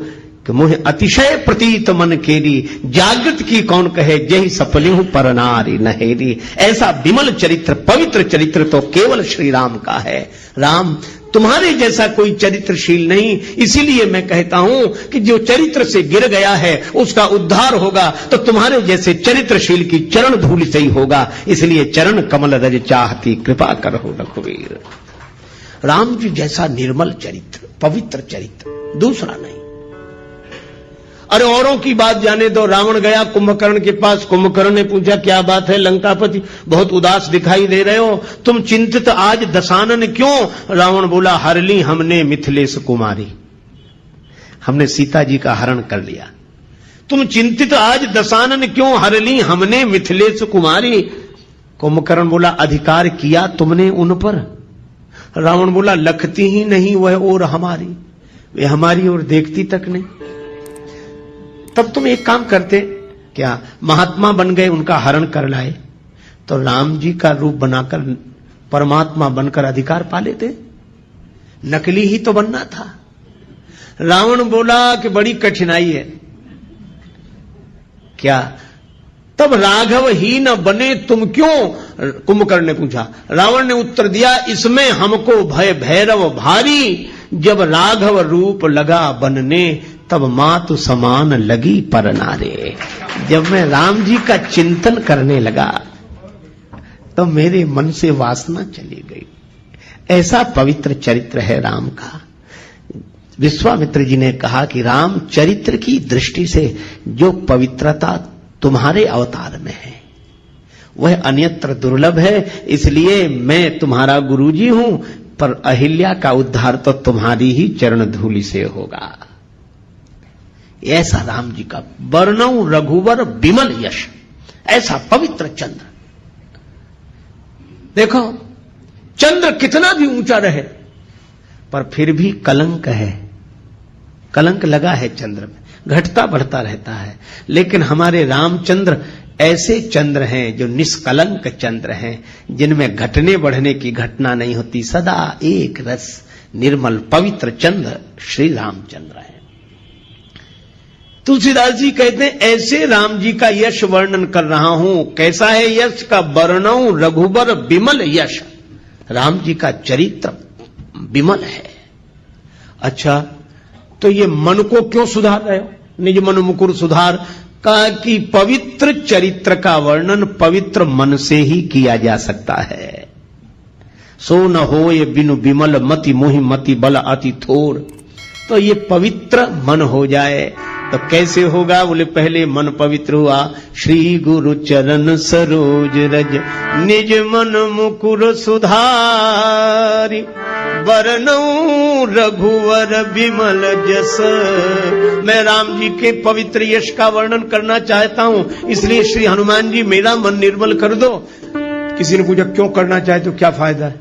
Speaker 1: कि मुझे अतिशय प्रतीत मन केरी, जागृत की कौन कहे जही सफलिहु पर नारी नहेरी। ऐसा विमल चरित्र पवित्र चरित्र तो केवल श्री राम का है। राम तुम्हारे जैसा कोई चरित्रशील नहीं, इसीलिए मैं कहता हूं कि जो चरित्र से गिर गया है उसका उद्धार होगा तो तुम्हारे जैसे चरित्रशील की चरण धूलि से ही होगा। इसलिए चरण कमल रज चाहती कृपा करो रघुवीर। राम जी जैसा निर्मल चरित्र पवित्र चरित्र दूसरा नहीं। अरे औरों की बात जाने दो। रावण गया कुंभकर्ण के पास, कुंभकर्ण ने पूछा क्या बात है लंकापति, बहुत उदास दिखाई दे रहे हो, तुम चिंतित आज दशानन क्यों? रावण बोला हर ली हमने मिथिलेश कुमारी, हमने सीता जी का हरण कर लिया। तुम चिंतित आज दशानन क्यों? हर ली हमने मिथिलेश कुमारी। कुंभकर्ण बोला अधिकार किया तुमने उन पर? रावण बोला लखती ही नहीं वह और हमारी, वे हमारी ओर देखती तक नहीं। तब तुम एक काम करते, क्या महात्मा बन गए, उनका हरण कर लाए, तो राम जी का रूप बनाकर परमात्मा बनकर अधिकार पा लेते। नकली ही तो बनना था। रावण बोला कि बड़ी कठिनाई है। क्या तब राघव ही न बने तुम क्यों, कुंभकर्ण ने पूछा। रावण ने उत्तर दिया, इसमें हमको भय भैरव भारी, जब राघव रूप लगा बनने, तब मातु समान लगी पर नारे। जब मैं राम जी का चिंतन करने लगा तो मेरे मन से वासना चली गई। ऐसा पवित्र चरित्र है राम का। विश्वामित्र जी ने कहा कि राम चरित्र की दृष्टि से जो पवित्रता तुम्हारे अवतार में है वह अन्यत्र दुर्लभ है, इसलिए मैं तुम्हारा गुरुजी हूं, पर अहिल्या का उद्धार तो तुम्हारी ही चरण धूलि से होगा। ऐसा राम जी का वर्णौ रघुवर विमल यश, ऐसा पवित्र चंद्र। देखो चंद्र कितना भी ऊंचा रहे पर फिर भी कलंक है, कलंक लगा है चंद्र में, घटता बढ़ता रहता है। लेकिन हमारे रामचंद्र ऐसे चंद्र हैं जो निष्कलंक चंद्र हैं, जिनमें घटने बढ़ने की घटना नहीं होती, सदा एक रस निर्मल पवित्र चंद्र श्री रामचंद्र है। तुलसीदास जी कहते हैं, ऐसे राम जी का यश वर्णन कर रहा हूं। कैसा है यश का? वर्णौ रघुबर विमल यश, राम जी का चरित्र विमल है। अच्छा, तो ये मन को क्यों सुधार रहे हो? निज मन मुकुर सुधार का कि पवित्र चरित्र का वर्णन पवित्र मन से ही किया जा सकता है। सो न हो ये बिनु विमल मति मोहि मति बल अति थोर। तो ये पवित्र मन हो जाए तो कैसे होगा? बोले पहले मन पवित्र हुआ, श्री गुरु चरण सरोज रज निज मन मुकुर सुधारी, वर्णौ रघुवर विमल जस। मैं राम जी के पवित्र यश का वर्णन करना चाहता हूं, इसलिए श्री हनुमान जी मेरा मन निर्मल कर दो। किसी ने पूछा क्यों करना चाहे तो क्या फायदा है?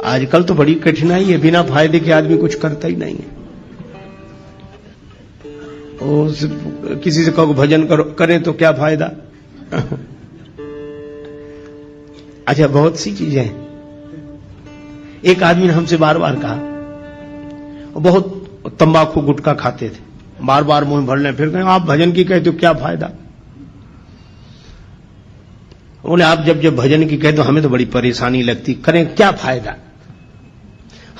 Speaker 1: आजकल तो बड़ी कठिनाई है, बिना फायदे के आदमी कुछ करता ही नहीं है। किसी से कहो भजन करो, करें तो क्या फायदा? अच्छा, बहुत सी चीजें हैं। एक आदमी ने हमसे बार बार कहा, बहुत तंबाकू गुटखा खाते थे, बार बार मुंह भरने, फिर कहें आप भजन की कहते हो क्या फायदा? बोले आप जब जब भजन की कहते हो हमें तो बड़ी परेशानी लगती, करें क्या फायदा?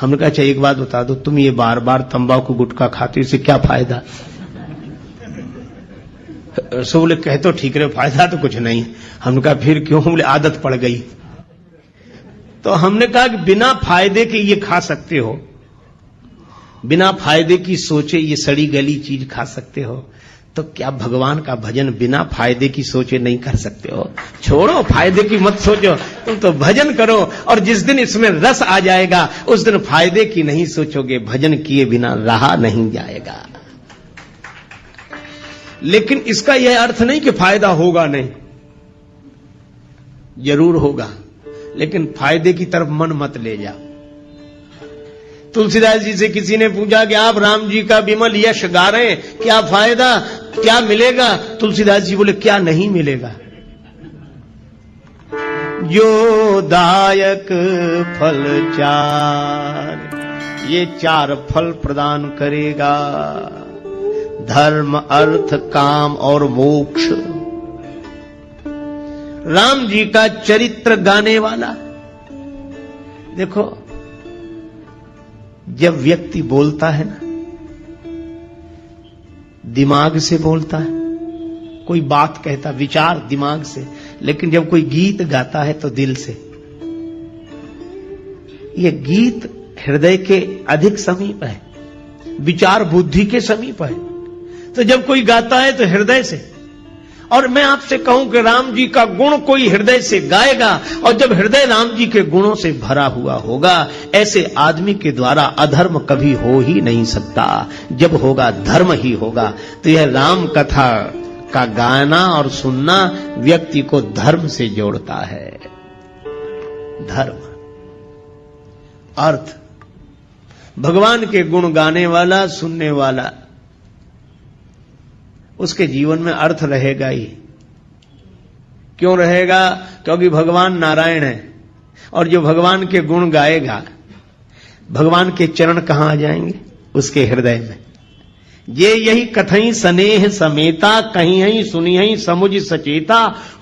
Speaker 1: हमने कहा अच्छा एक बात बता दो, तुम ये बार बार तंबाकू गुटखा खाते हो, इससे क्या फायदा? सो बोले कहे तो ठीक रहे, फायदा तो कुछ नहीं। हमने कहा फिर क्यों? बोले आदत पड़ गई। तो हमने कहा कि बिना फायदे के ये खा सकते हो, बिना फायदे की सोचे ये सड़ी गली चीज खा सकते हो, तो क्या भगवान का भजन बिना फायदे की सोचे नहीं कर सकते हो? छोड़ो फायदे की मत सोचो, तुम तो भजन करो, और जिस दिन इसमें रस आ जाएगा उस दिन फायदे की नहीं सोचोगे, भजन किए बिना रहा नहीं जाएगा। लेकिन इसका यह अर्थ नहीं कि फायदा होगा नहीं, जरूर होगा, लेकिन फायदे की तरफ मन मत ले जाओ। तुलसीदास जी से किसी ने पूछा कि आप राम जी का विमल यश गा रहे हैं, क्या फायदा, क्या मिलेगा? तुलसीदास जी बोले क्या नहीं मिलेगा? जो दायक फल चार, ये चार फल प्रदान करेगा, धर्म अर्थ काम और मोक्ष। राम जी का चरित्र गाने वाला। देखो जब व्यक्ति बोलता है ना, दिमाग से बोलता है, कोई बात कहता विचार दिमाग से, लेकिन जब कोई गीत गाता है तो दिल से। ये गीत हृदय के अधिक समीप है, विचार बुद्धि के समीप है। तो जब कोई गाता है तो हृदय से। और मैं आपसे कहूं कि राम जी का गुण कोई हृदय से गाएगा, और जब हृदय राम जी के गुणों से भरा हुआ होगा, ऐसे आदमी के द्वारा अधर्म कभी हो ही नहीं सकता। जब होगा धर्म ही होगा। तो यह राम कथा का गाना और सुनना व्यक्ति को धर्म से जोड़ता है। धर्म, अर्थ, भगवान के गुण गाने वाला, सुनने वाला उसके जीवन में अर्थ रहेगा ही। क्यों रहेगा? क्योंकि भगवान नारायण है, और जो भगवान के गुण गाएगा, भगवान के चरण कहां आ जाएंगे? उसके हृदय में। ये यही कथई स्नेह समेता, कहीं हई सुनी हई समुझ सचेता,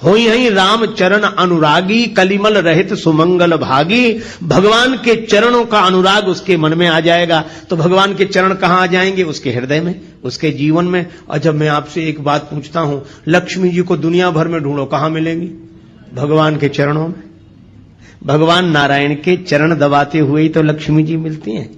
Speaker 1: होई हई राम चरण अनुरागी, कलिमल रहित सुमंगल भागी। भगवान के चरणों का अनुराग उसके मन में आ जाएगा। तो भगवान के चरण कहां आ जाएंगे? उसके हृदय में, उसके जीवन में। और जब मैं आपसे एक बात पूछता हूं, लक्ष्मी जी को दुनिया भर में ढूंढो, कहां मिलेंगी? भगवान के चरणों में। भगवान नारायण के चरण दबाते हुए ही तो लक्ष्मी जी मिलती हैं।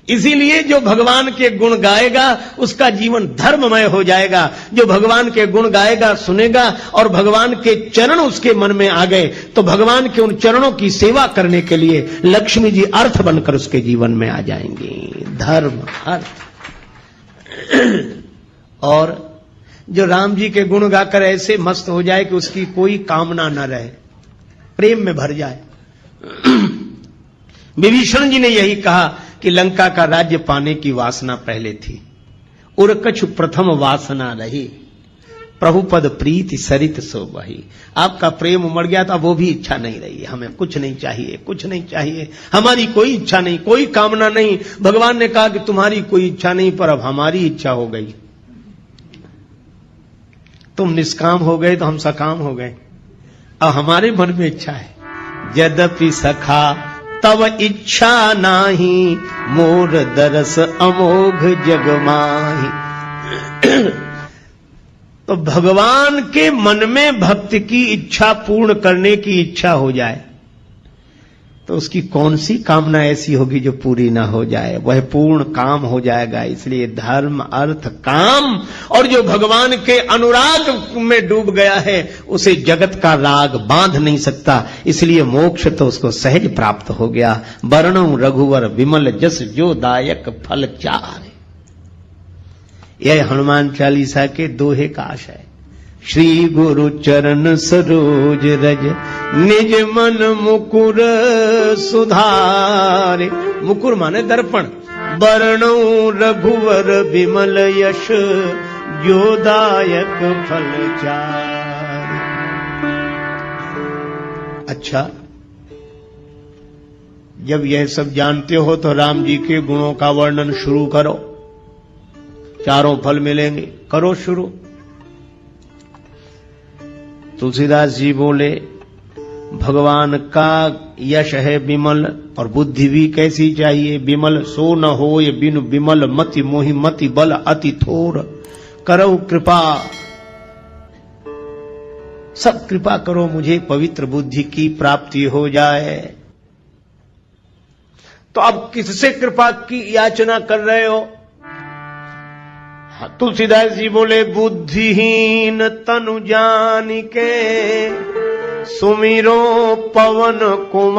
Speaker 1: इसीलिए जो भगवान के गुण गाएगा उसका जीवन धर्ममय हो जाएगा। जो भगवान के गुण गाएगा, सुनेगा, और भगवान के चरण उसके मन में आ गए, तो भगवान के उन चरणों की सेवा करने के लिए लक्ष्मी जी अर्थ बनकर उसके जीवन में आ जाएंगी। धर्म, अर्थ। और जो राम जी के गुण गाकर ऐसे मस्त हो जाए कि उसकी कोई कामना न रहे, प्रेम में भर जाए। विभीषण जी ने यही कहा कि लंका का राज्य पाने की वासना पहले थी, उर कछु प्रथम वासना रही, प्रभु पद प्रीति सरित सो बही। आपका प्रेम उमड़ गया, था वो भी इच्छा नहीं रही। हमें कुछ नहीं चाहिए, कुछ नहीं चाहिए, हमारी कोई इच्छा नहीं, कोई कामना नहीं। भगवान ने कहा कि तुम्हारी कोई इच्छा नहीं, पर अब हमारी इच्छा हो गई। तुम निष्काम हो गए तो हम सकाम हो गए। अब हमारे मन में इच्छा है। यद्यपि सखा तव इच्छा नाही, मोर दरस अमोघ जग माही। तो भगवान के मन में भक्त की इच्छा पूर्ण करने की इच्छा हो जाए तो उसकी कौन सी कामना ऐसी होगी जो पूरी ना हो जाए? वह पूर्ण काम हो जाएगा। इसलिए धर्म, अर्थ, काम। और जो भगवान के अनुराग में डूब गया है उसे जगत का राग बांध नहीं सकता। इसलिए मोक्ष तो उसको सहज प्राप्त हो गया। वर्णो रघुवर विमल जस जो दायक फल चार। यह हनुमान चालीसा के दोहे का आशय है। श्री गुरु चरण सरोज रज, निज मन मुकुर सुधारे। मुकुर माने दर्पण। वर्णो रघुवर विमल यश, जो दायक फल चार। अच्छा, जब यह सब जानते हो तो राम जी के गुणों का वर्णन शुरू करो। चारों फल मिलेंगे, करो शुरू। तुलसीदास जी बोले, भगवान का यश है विमल, और बुद्धि भी कैसी चाहिए? विमल सो न होय बिनु विमल, मति मोहि मति बल अति थोर। करो कृपा, सब कृपा करो मुझे पवित्र बुद्धि की प्राप्ति हो जाए। तो अब किससे कृपा की याचना कर रहे हो? तुलसीदास जी बोले, बुद्धिहीन तनु जान के, सुमिरो पवन कुमार।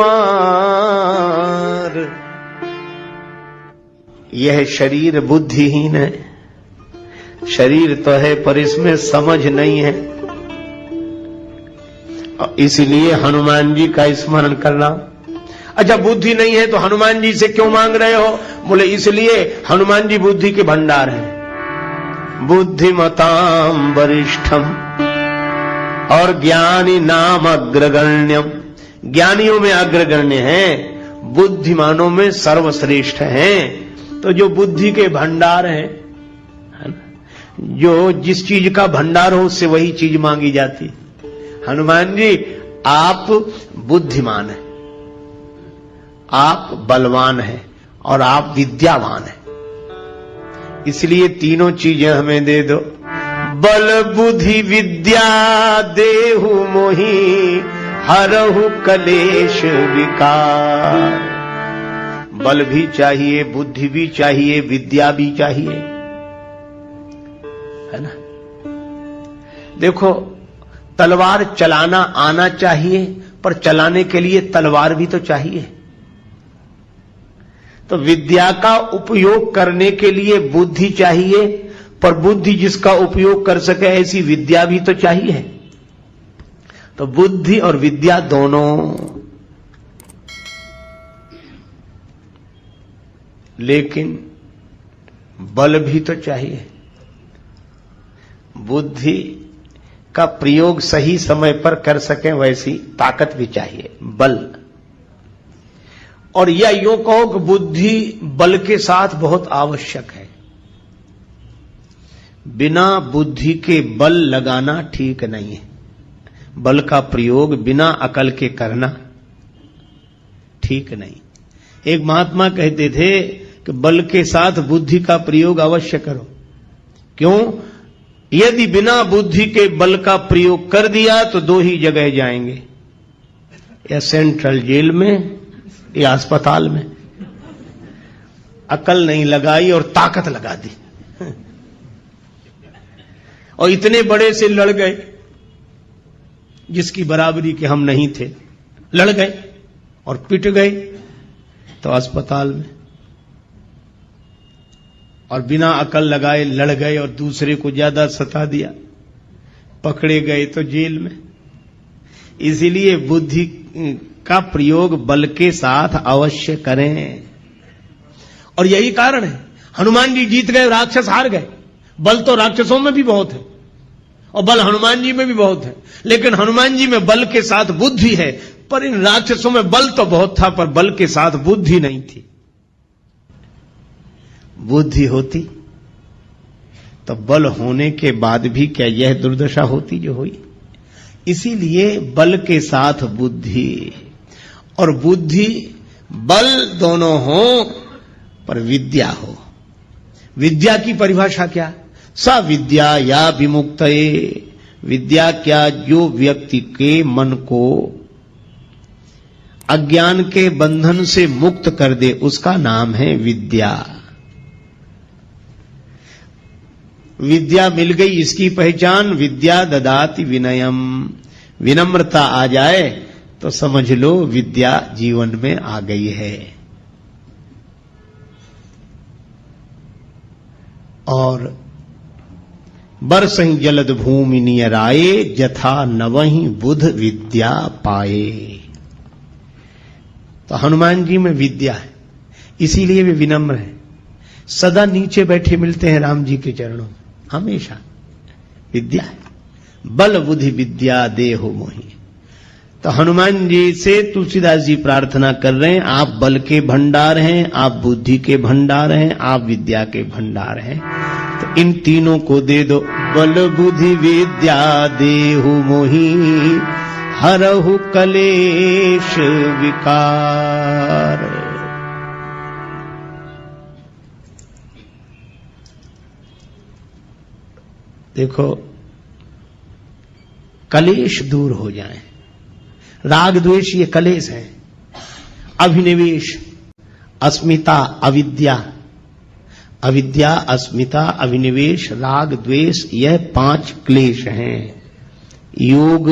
Speaker 1: यह शरीर बुद्धिहीन है। शरीर तो है पर इसमें समझ नहीं है। इसलिए हनुमान जी का स्मरण करना। अच्छा, बुद्धि नहीं है तो हनुमान जी से क्यों मांग रहे हो? बोले इसलिए हनुमान जी बुद्धि के भंडार हैं। बुद्धिमताम वरिष्ठम और ज्ञानी नाम अग्रगण्यम। ज्ञानियों में अग्रगण्य हैं, बुद्धिमानों में सर्वश्रेष्ठ हैं। तो जो बुद्धि के भंडार हैं, है ना, जो जिस चीज का भंडार हो उससे वही चीज मांगी जाती। हनुमान जी, आप बुद्धिमान हैं, आप बलवान हैं, और आप विद्यावान हैं। इसलिए तीनों चीजें हमें दे दो। बल बुद्धि विद्या देहु मोहि, हरहु कलेश विकार। बल भी चाहिए, बुद्धि भी चाहिए, विद्या भी चाहिए, है ना। देखो, तलवार चलाना आना चाहिए, पर चलाने के लिए तलवार भी तो चाहिए। तो विद्या का उपयोग करने के लिए बुद्धि चाहिए, पर बुद्धि जिसका उपयोग कर सके ऐसी विद्या भी तो चाहिए। तो बुद्धि और विद्या दोनों, लेकिन बल भी तो चाहिए। बुद्धि का प्रयोग सही समय पर कर सकें वैसी ताकत भी चाहिए, बल। और या यूं कहो कि बुद्धि बल के साथ बहुत आवश्यक है। बिना बुद्धि के बल लगाना ठीक नहीं है। बल का प्रयोग बिना अकल के करना ठीक नहीं। एक महात्मा कहते थे कि बल के साथ बुद्धि का प्रयोग अवश्य करो। क्यों? यदि बिना बुद्धि के बल का प्रयोग कर दिया तो दो ही जगह जाएंगे, या सेंट्रल जेल में या अस्पताल में। अकल नहीं लगाई और ताकत लगा दी और इतने बड़े से लड़ गए जिसकी बराबरी के हम नहीं थे, लड़ गए और पिट गए तो अस्पताल में, और बिना अकल लगाए लड़ गए और दूसरे को ज्यादा सता दिया, पकड़े गए तो जेल में। इसीलिए बुद्धि का प्रयोग बल के साथ अवश्य करें। और यही कारण है हनुमान जी जीत गए, राक्षस हार गए। बल तो राक्षसों में भी बहुत है और बल हनुमान जी में भी बहुत है, लेकिन हनुमान जी में बल के साथ बुद्धि है, पर इन राक्षसों में बल तो बहुत था पर बल के साथ बुद्धि नहीं थी। बुद्धि होती तो बल होने के बाद भी क्या यह दुर्दशा होती जो हुई? इसीलिए बल के साथ बुद्धि, और बुद्धि बल दोनों हो पर विद्या हो। विद्या की परिभाषा क्या? स विद्या या विमुक्तये। विद्या क्या? जो व्यक्ति के मन को अज्ञान के बंधन से मुक्त कर दे, उसका नाम है विद्या। विद्या मिल गई, इसकी पहचान विद्या ददाति विनयम। विनम्रता आ जाए तो समझ लो विद्या जीवन में आ गई है। और बरसहि जलद भूमि नियराए, जथा नवहि बुध विद्या पाए। तो हनुमान जी में विद्या है, इसीलिए वे विनम्र हैं। सदा नीचे बैठे मिलते हैं राम जी के चरणों में, हमेशा विद्या है। बल बुद्धि विद्या देहु मोहि। तो हनुमान जी से तुलसीदास जी प्रार्थना कर रहे हैं, आप बल के भंडार हैं, आप बुद्धि के भंडार हैं, आप विद्या के भंडार हैं, तो इन तीनों को दे दो। बल बुद्धि विद्या देहु मोहि, हरहु कलेश विकार। देखो, कलेश दूर हो जाए। राग द्वेष ये कलेश है। अभिनिवेश, अस्मिता, अविद्या, अविद्या, अस्मिता, अभिनिवेश, राग द्वेष, यह 5 क्लेश हैं योग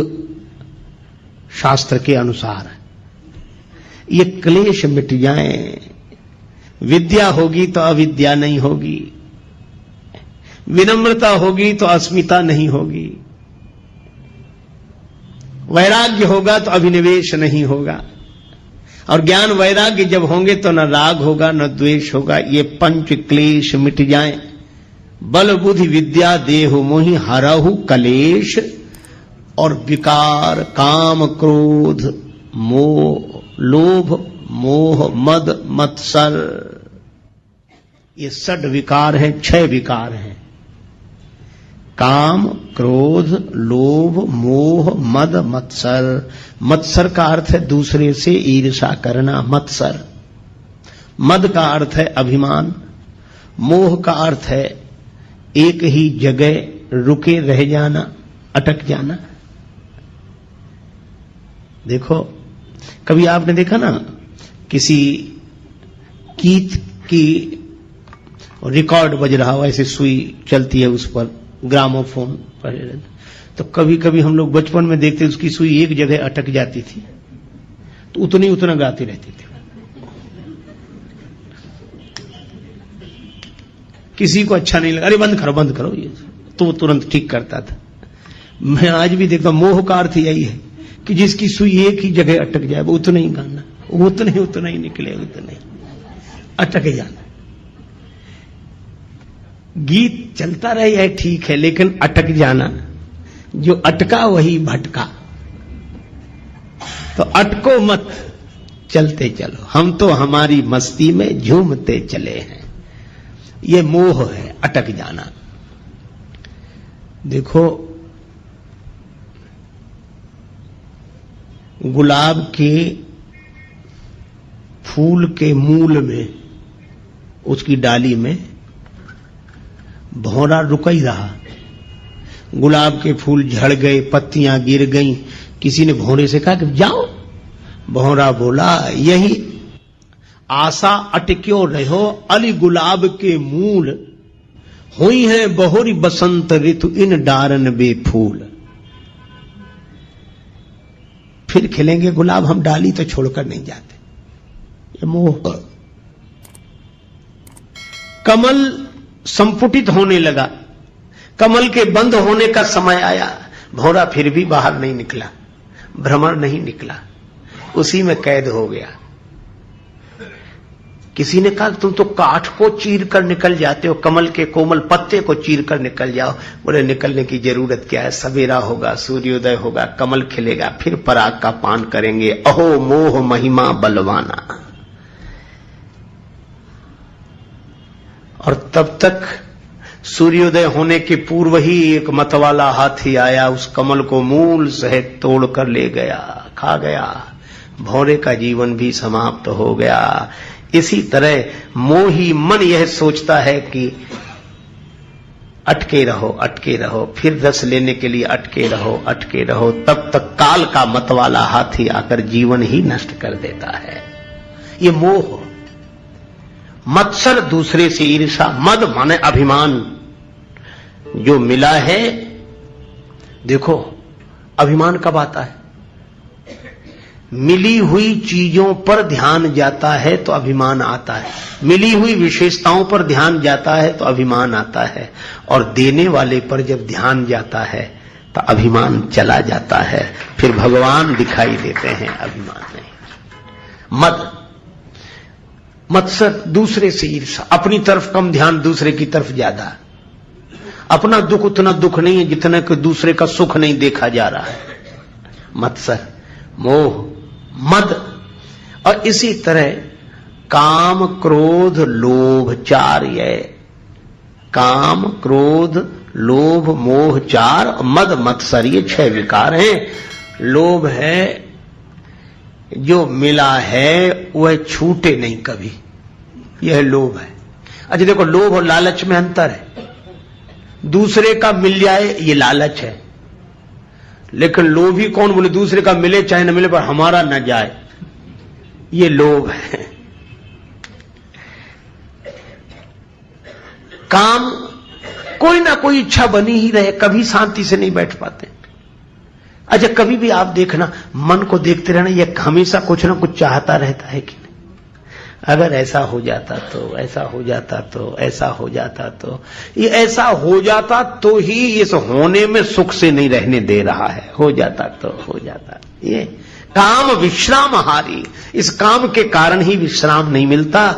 Speaker 1: शास्त्र के अनुसार। ये क्लेश मिट जाएं, विद्या होगी तो अविद्या नहीं होगी, विनम्रता होगी तो अस्मिता नहीं होगी, वैराग्य होगा तो अभिनिवेश नहीं होगा, और ज्ञान वैराग्य जब होंगे तो न राग होगा न द्वेष होगा। ये 5 क्लेश मिट जाएं। बल बुद्धि विद्या देहु मोहि, हरहु कलेश और विकार, काम क्रोध मोह, लोभ मोह मद मत्सर, ये 6 विकार हैं, 6 विकार हैं। काम क्रोध लोभ मोह मद मत्सर। मत्सर का अर्थ है दूसरे से ईर्ष्या करना, मत्सर। मद का अर्थ है अभिमान। मोह का अर्थ है एक ही जगह रुके रह जाना, अटक जाना। देखो, कभी आपने देखा ना, किसी गीत की रिकॉर्ड बज रहा हो, ऐसे सुई चलती है उस पर, ग्रामोफोन पर, तो कभी कभी हम लोग बचपन में देखते उसकी सुई एक जगह अटक जाती थी तो उतना गाती रहती थी। किसी को अच्छा नहीं लगा, अरे बंद करो ये, तो वो तुरंत ठीक करता था। मैं आज भी देखता हूं, मोह का अर्थ यही है कि जिसकी सुई एक ही जगह अटक जाए वो उतना ही गाना, उतना ही निकले, उतना ही अटक जाना। गीत चलता रहे है ठीक है, लेकिन अटक जाना, जो अटका वही भटका। तो अटको मत, चलते चलो। हम तो हमारी मस्ती में झूमते चले हैं। ये मोह है, अटक जाना। देखो, गुलाब के फूल के मूल में, उसकी डाली में भौरा रुक ही रहा। गुलाब के फूल झड़ गए, पत्तियां गिर गईं। किसी ने भौरे से कहा कि जाओ। भौरा बोला, यही आशा अटक्यो रहो, अली गुलाब के मूल, हुई है बहुरी बसंत ऋतु इन डारन बेफूल। फिर खिलेंगे गुलाब, हम डाली तो छोड़कर नहीं जाते। ये मोह। कमल संपुटित होने लगा, कमल के बंद होने का समय आया। भौरा फिर भी बाहर नहीं निकला, भ्रमर नहीं निकला, उसी में कैद हो गया। किसी ने कहा तुम तो काठ को चीर कर निकल जाते हो, कमल के कोमल पत्ते को चीर कर निकल जाओ। बोले निकलने की जरूरत क्या है, सवेरा होगा, सूर्योदय होगा, कमल खिलेगा, फिर पराग का पान करेंगे। अहो मोह महिमा बलवाना। और तब तक सूर्योदय होने के पूर्व ही एक मतवाला हाथी आया, उस कमल को मूल सहित तोड़ कर ले गया, खा गया। भौरे का जीवन भी समाप्त हो गया। इसी तरह मोही मन यह सोचता है कि अटके रहो, अटके रहो, फिर रस लेने के लिए अटके रहो, अटके रहो। तब तक काल का मतवाला हाथी आकर जीवन ही नष्ट कर देता है। ये मोह। मत्सर, दूसरे से ईर्षा। मद माने अभिमान। जो मिला है, देखो अभिमान कब आता है? मिली हुई चीजों पर ध्यान जाता है तो अभिमान आता है, मिली हुई विशेषताओं पर ध्यान जाता है तो अभिमान आता है, और देने वाले पर जब ध्यान जाता है तो अभिमान चला जाता है। फिर भगवान दिखाई देते हैं, अभिमान नहीं। मद, मत्सर, दूसरे से ईर्षा। अपनी तरफ कम ध्यान, दूसरे की तरफ ज्यादा। अपना दुख उतना दुख नहीं है जितना कि दूसरे का सुख नहीं देखा जा रहा है। मत्सर, मोह, मद। और इसी तरह काम, क्रोध, लोभ, चार। ये काम, क्रोध, लोभ, मोह, चार। मद, मत्सर, ये 6 विकार हैं। लोभ है, जो मिला है वह छूटे नहीं कभी, यह लोभ है। अच्छा देखो, लोभ और लालच में अंतर है। दूसरे का मिल जाए ये लालच है, लेकिन लोभी कौन? बोले दूसरे का मिले चाहे न मिले पर हमारा न जाए, ये लोभ है। काम, कोई ना कोई इच्छा बनी ही रहे, कभी शांति से नहीं बैठ पाते। अच्छा कभी भी आप देखना, मन को देखते रहना, यह हमेशा कुछ ना कुछ चाहता रहता है कि नहीं? अगर ऐसा हो जाता तो, ऐसा हो जाता तो, ऐसा हो जाता तो। ये ऐसा हो जाता तो ही इस होने में सुख से नहीं रहने दे रहा है। हो जाता तो हो जाता। ये काम विश्रामहारी, इस काम के कारण ही विश्राम नहीं मिलता,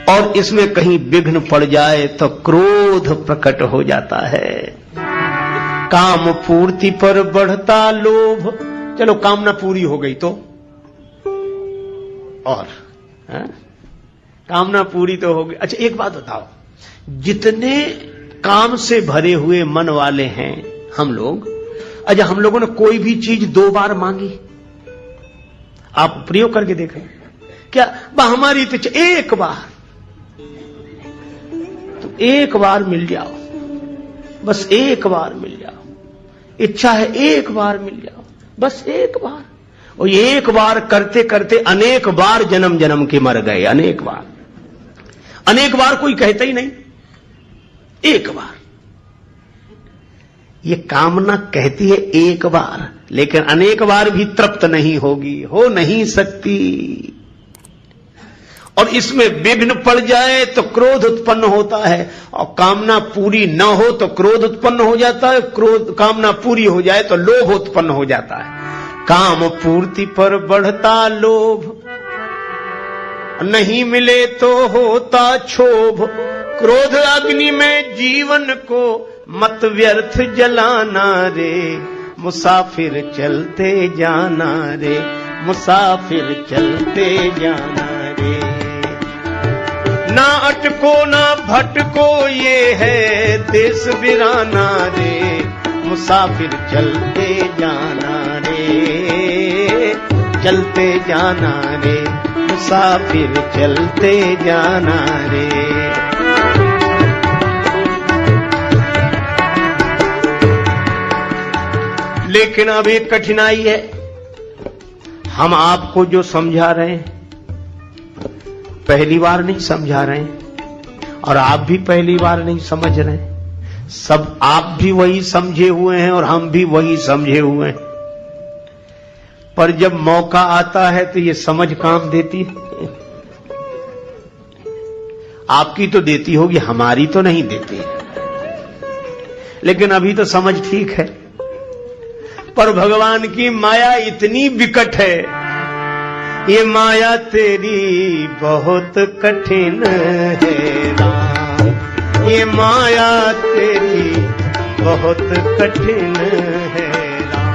Speaker 1: और इसमें कहीं विघ्न पड़ जाए तो क्रोध प्रकट हो जाता है। काम पूर्ति पर बढ़ता लोभ। चलो कामना पूरी हो गई तो, और कामना पूरी तो हो गई। अच्छा एक बात बताओ, जितने काम से भरे हुए मन वाले हैं हम लोग, अच्छा हम लोगों ने कोई भी चीज 2 बार मांगी? आप प्रयोग करके देखें क्या? हमारी तो एक बार, तो एक बार मिल जाओ, बस एक बार मिल जाओ। इच्छा है एक बार मिल जाओ, बस एक बार। और एक बार करते करते अनेक बार जन्म जन्म के मर गए। अनेक बार, अनेक बार कोई कहता ही नहीं, एक बार। ये कामना कहती है एक बार, लेकिन अनेक बार भी तृप्त नहीं होगी, हो नहीं सकती। और इसमें विघ्न पड़ जाए तो क्रोध उत्पन्न होता है, और कामना पूरी न हो तो क्रोध उत्पन्न हो जाता है, क्रोध, कामना पूरी हो जाए तो लोभ उत्पन्न हो जाता है। काम पूर्ति पर बढ़ता लोभ, नहीं मिले तो होता क्षोभ। क्रोध अग्नि में जीवन को मत व्यर्थ जलाना रे, मुसाफिर चलते जाना रे, मुसाफिर चलते जाना रे। ना अटको ना भटको ये है देश वीराना रे, मुसाफिर चलते जाना रे, चलते जाना रे, मुसाफिर चलते जाना रे। लेकिन अब एक कठिनाई है, हम आपको जो समझा रहे हैं पहली बार नहीं समझा रहे हैं, और आप भी पहली बार नहीं समझ रहे हैं। सब आप भी वही समझे हुए हैं और हम भी वही समझे हुए हैं, पर जब मौका आता है तो ये समझ काम देती है। आपकी तो देती होगी, हमारी तो नहीं देती, लेकिन अभी तो समझ ठीक है। पर भगवान की माया इतनी विकट है, ये माया तेरी बहुत कठिन है राम, ये माया तेरी बहुत कठिन है राम।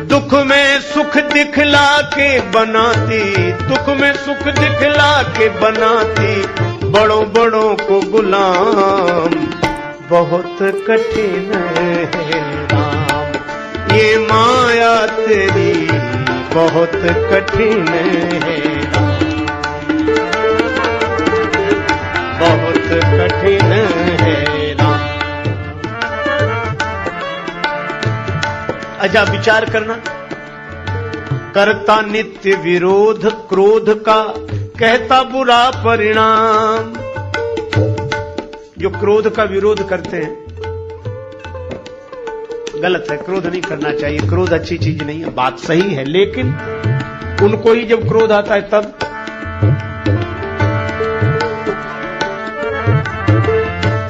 Speaker 1: दुख में सुख दिखला के बनाती, दुख में सुख दिखला के बनाती, बड़ों बड़ों को गुलाम बहुत कठिन है राम, ये माया तेरी बहुत कठिन है राम, बहुत कठिन है राम। अच्छा विचार करना, करता नित्य विरोध क्रोध का, कहता बुरा परिणाम। जो क्रोध का विरोध करते हैं गलत है, क्रोध नहीं करना चाहिए, क्रोध अच्छी चीज नहीं है, बात सही है, लेकिन उनको ही जब क्रोध आता है तब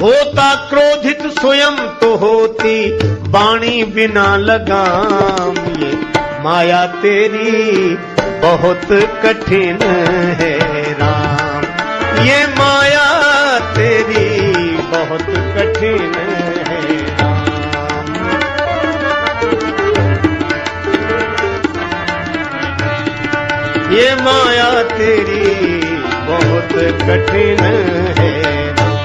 Speaker 1: होता क्रोधित स्वयं तो होती वाणी बिना लगाम, ये माया तेरी बहुत कठिन है राम, ये माया तेरी बहुत कठिन है राम। ये माया तेरी बहुत कठिन है राम।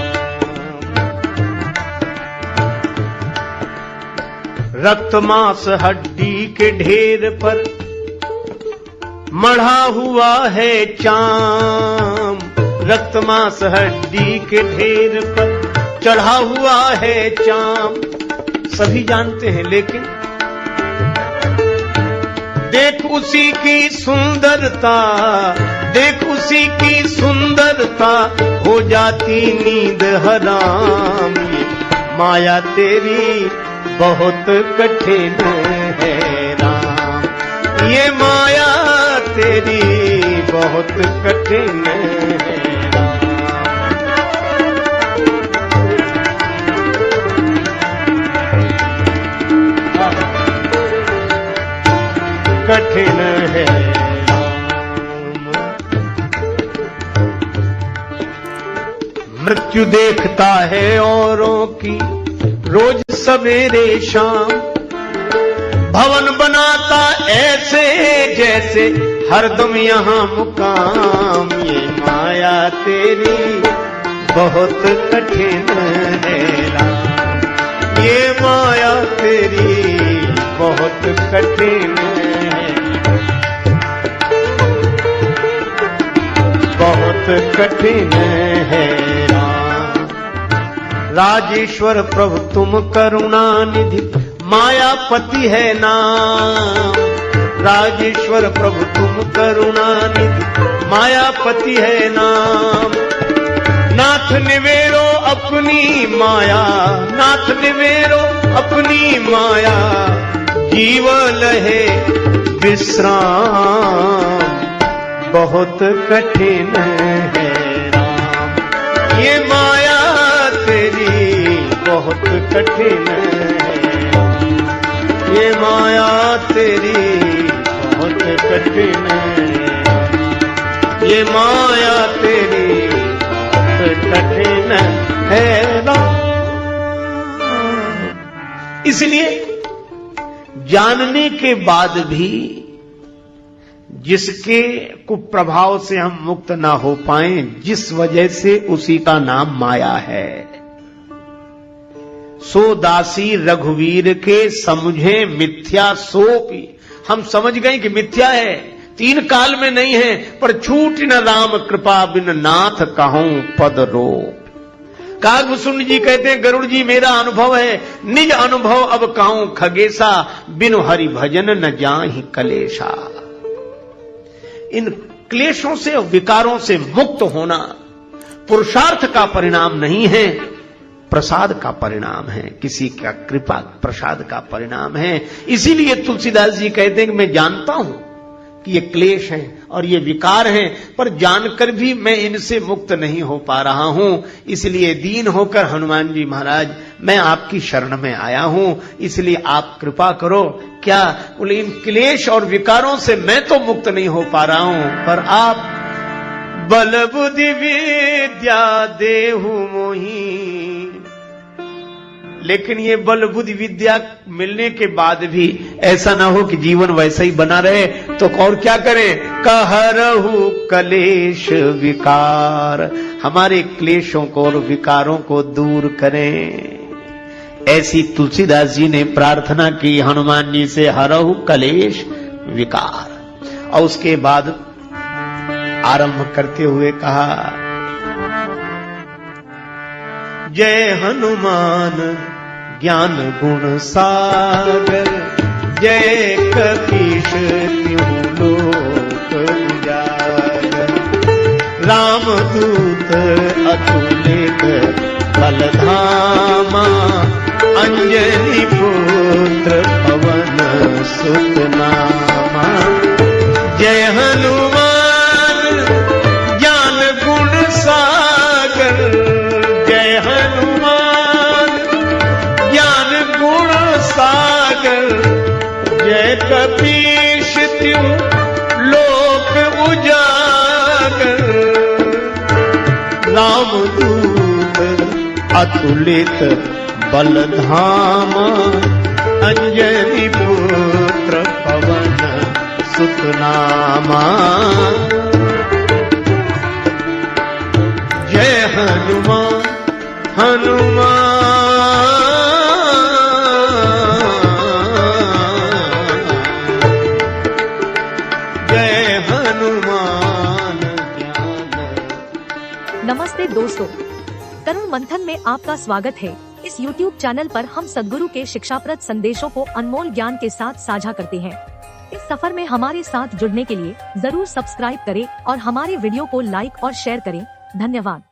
Speaker 1: रक्त मांस हड्डी के ढेर पर मढ़ा हुआ है चाम, रक्त मांस हड्डी के ढेर पर चढ़ा हुआ है चाम, सभी जानते हैं, लेकिन देख उसी की सुंदरता, देख उसी की सुंदरता, हो जाती नींद हराम, ये माया तेरी बहुत कठिन है राम, ये माया तेरी बहुत कठिन है राम, कठिन है राम। मृत्यु देखता है औरों की रोज सवेरे शाम, भवन बनाता ऐसे जैसे हरदम यहाँ मुकाम, ये माया तेरी बहुत कठिन है राम, ये माया तेरी बहुत कठिन है, बहुत कठिन है राम। राजेश्वर प्रभु तुम करुणा निधि, मायापति है नाम, राजेश्वर प्रभु तुम करुणा निधि, मायापति है नाम। नाथ निवेरो अपनी माया, नाथ निवेरो अपनी माया, जीव लहे विश्राम, बहुत कठिन है राम, ये माया तेरी बहुत कठिन है, तेरी बहुत कठिन है, ये माया तेरी बहुत कठिन है राम। इसलिए जानने के बाद भी जिसके कुप्रभाव से हम मुक्त ना हो पाए, जिस वजह से उसी का नाम माया है। सो दासी रघुवीर के समझे मिथ्या सोपी, हम समझ गए कि मिथ्या है, 3 काल में नहीं है, पर छूट न राम कृपा बिन नाथ कहूं पद रोप। कागभूषण जी कहते हैं गरुड़ जी मेरा अनुभव है, निज अनुभव अब कहूं खगेशा, बिनु हरि भजन न जाहि कलेशा। इन क्लेशों से और विकारों से मुक्त होना पुरुषार्थ का परिणाम नहीं है, प्रसाद का परिणाम है, किसी का कृपा प्रसाद का परिणाम है। इसीलिए तुलसीदास जी कहते हैं कि मैं जानता हूं कि ये क्लेश हैं और ये विकार हैं, पर जानकर भी मैं इनसे मुक्त नहीं हो पा रहा हूं। इसलिए दीन होकर हनुमान जी महाराज मैं आपकी शरण में आया हूं, इसलिए आप कृपा करो। क्या बोले, इन क्लेश और विकारों से मैं तो मुक्त नहीं हो पा रहा हूं, पर आप बल बुद्धि विद्या देहु मोही। लेकिन ये बल बुद्धि विद्या मिलने के बाद भी ऐसा ना हो कि जीवन वैसा ही बना रहे, तो और क्या करें? कहरहु कलेश विकार, हमारे क्लेशों को और विकारों को दूर करें। ऐसी तुलसीदास जी ने प्रार्थना की हनुमान जी से, हरहु कलेश विकार। और उसके बाद आरंभ करते हुए कहा, जय हनुमान ज्ञान गुण सागर, जय कपीश तिहु लोक उजागर। रामदूत अतुलित बलधामा, अंजनी पुत्र पवन सुत नामा। जय हनुमान ज्ञान गुण सागर, जय हनुमान ज्ञान गुण सागर। जय कपीश तिहु लोक उजागर। रामदूत अतुलित बलधामा, अंजनी पुत्र पवन सुत नामा। जय हनुमान हनुमान, जय हनुमान ज्ञान।
Speaker 2: नमस्ते दोस्तों, तरुण मंथन में आपका स्वागत है। इस YouTube चैनल पर हम सद्गुरु के शिक्षाप्रद संदेशों को अनमोल ज्ञान के साथ साझा करते हैं। इस सफर में हमारे साथ जुड़ने के लिए जरूर सब्सक्राइब करें और हमारे वीडियो को लाइक और शेयर करें। धन्यवाद।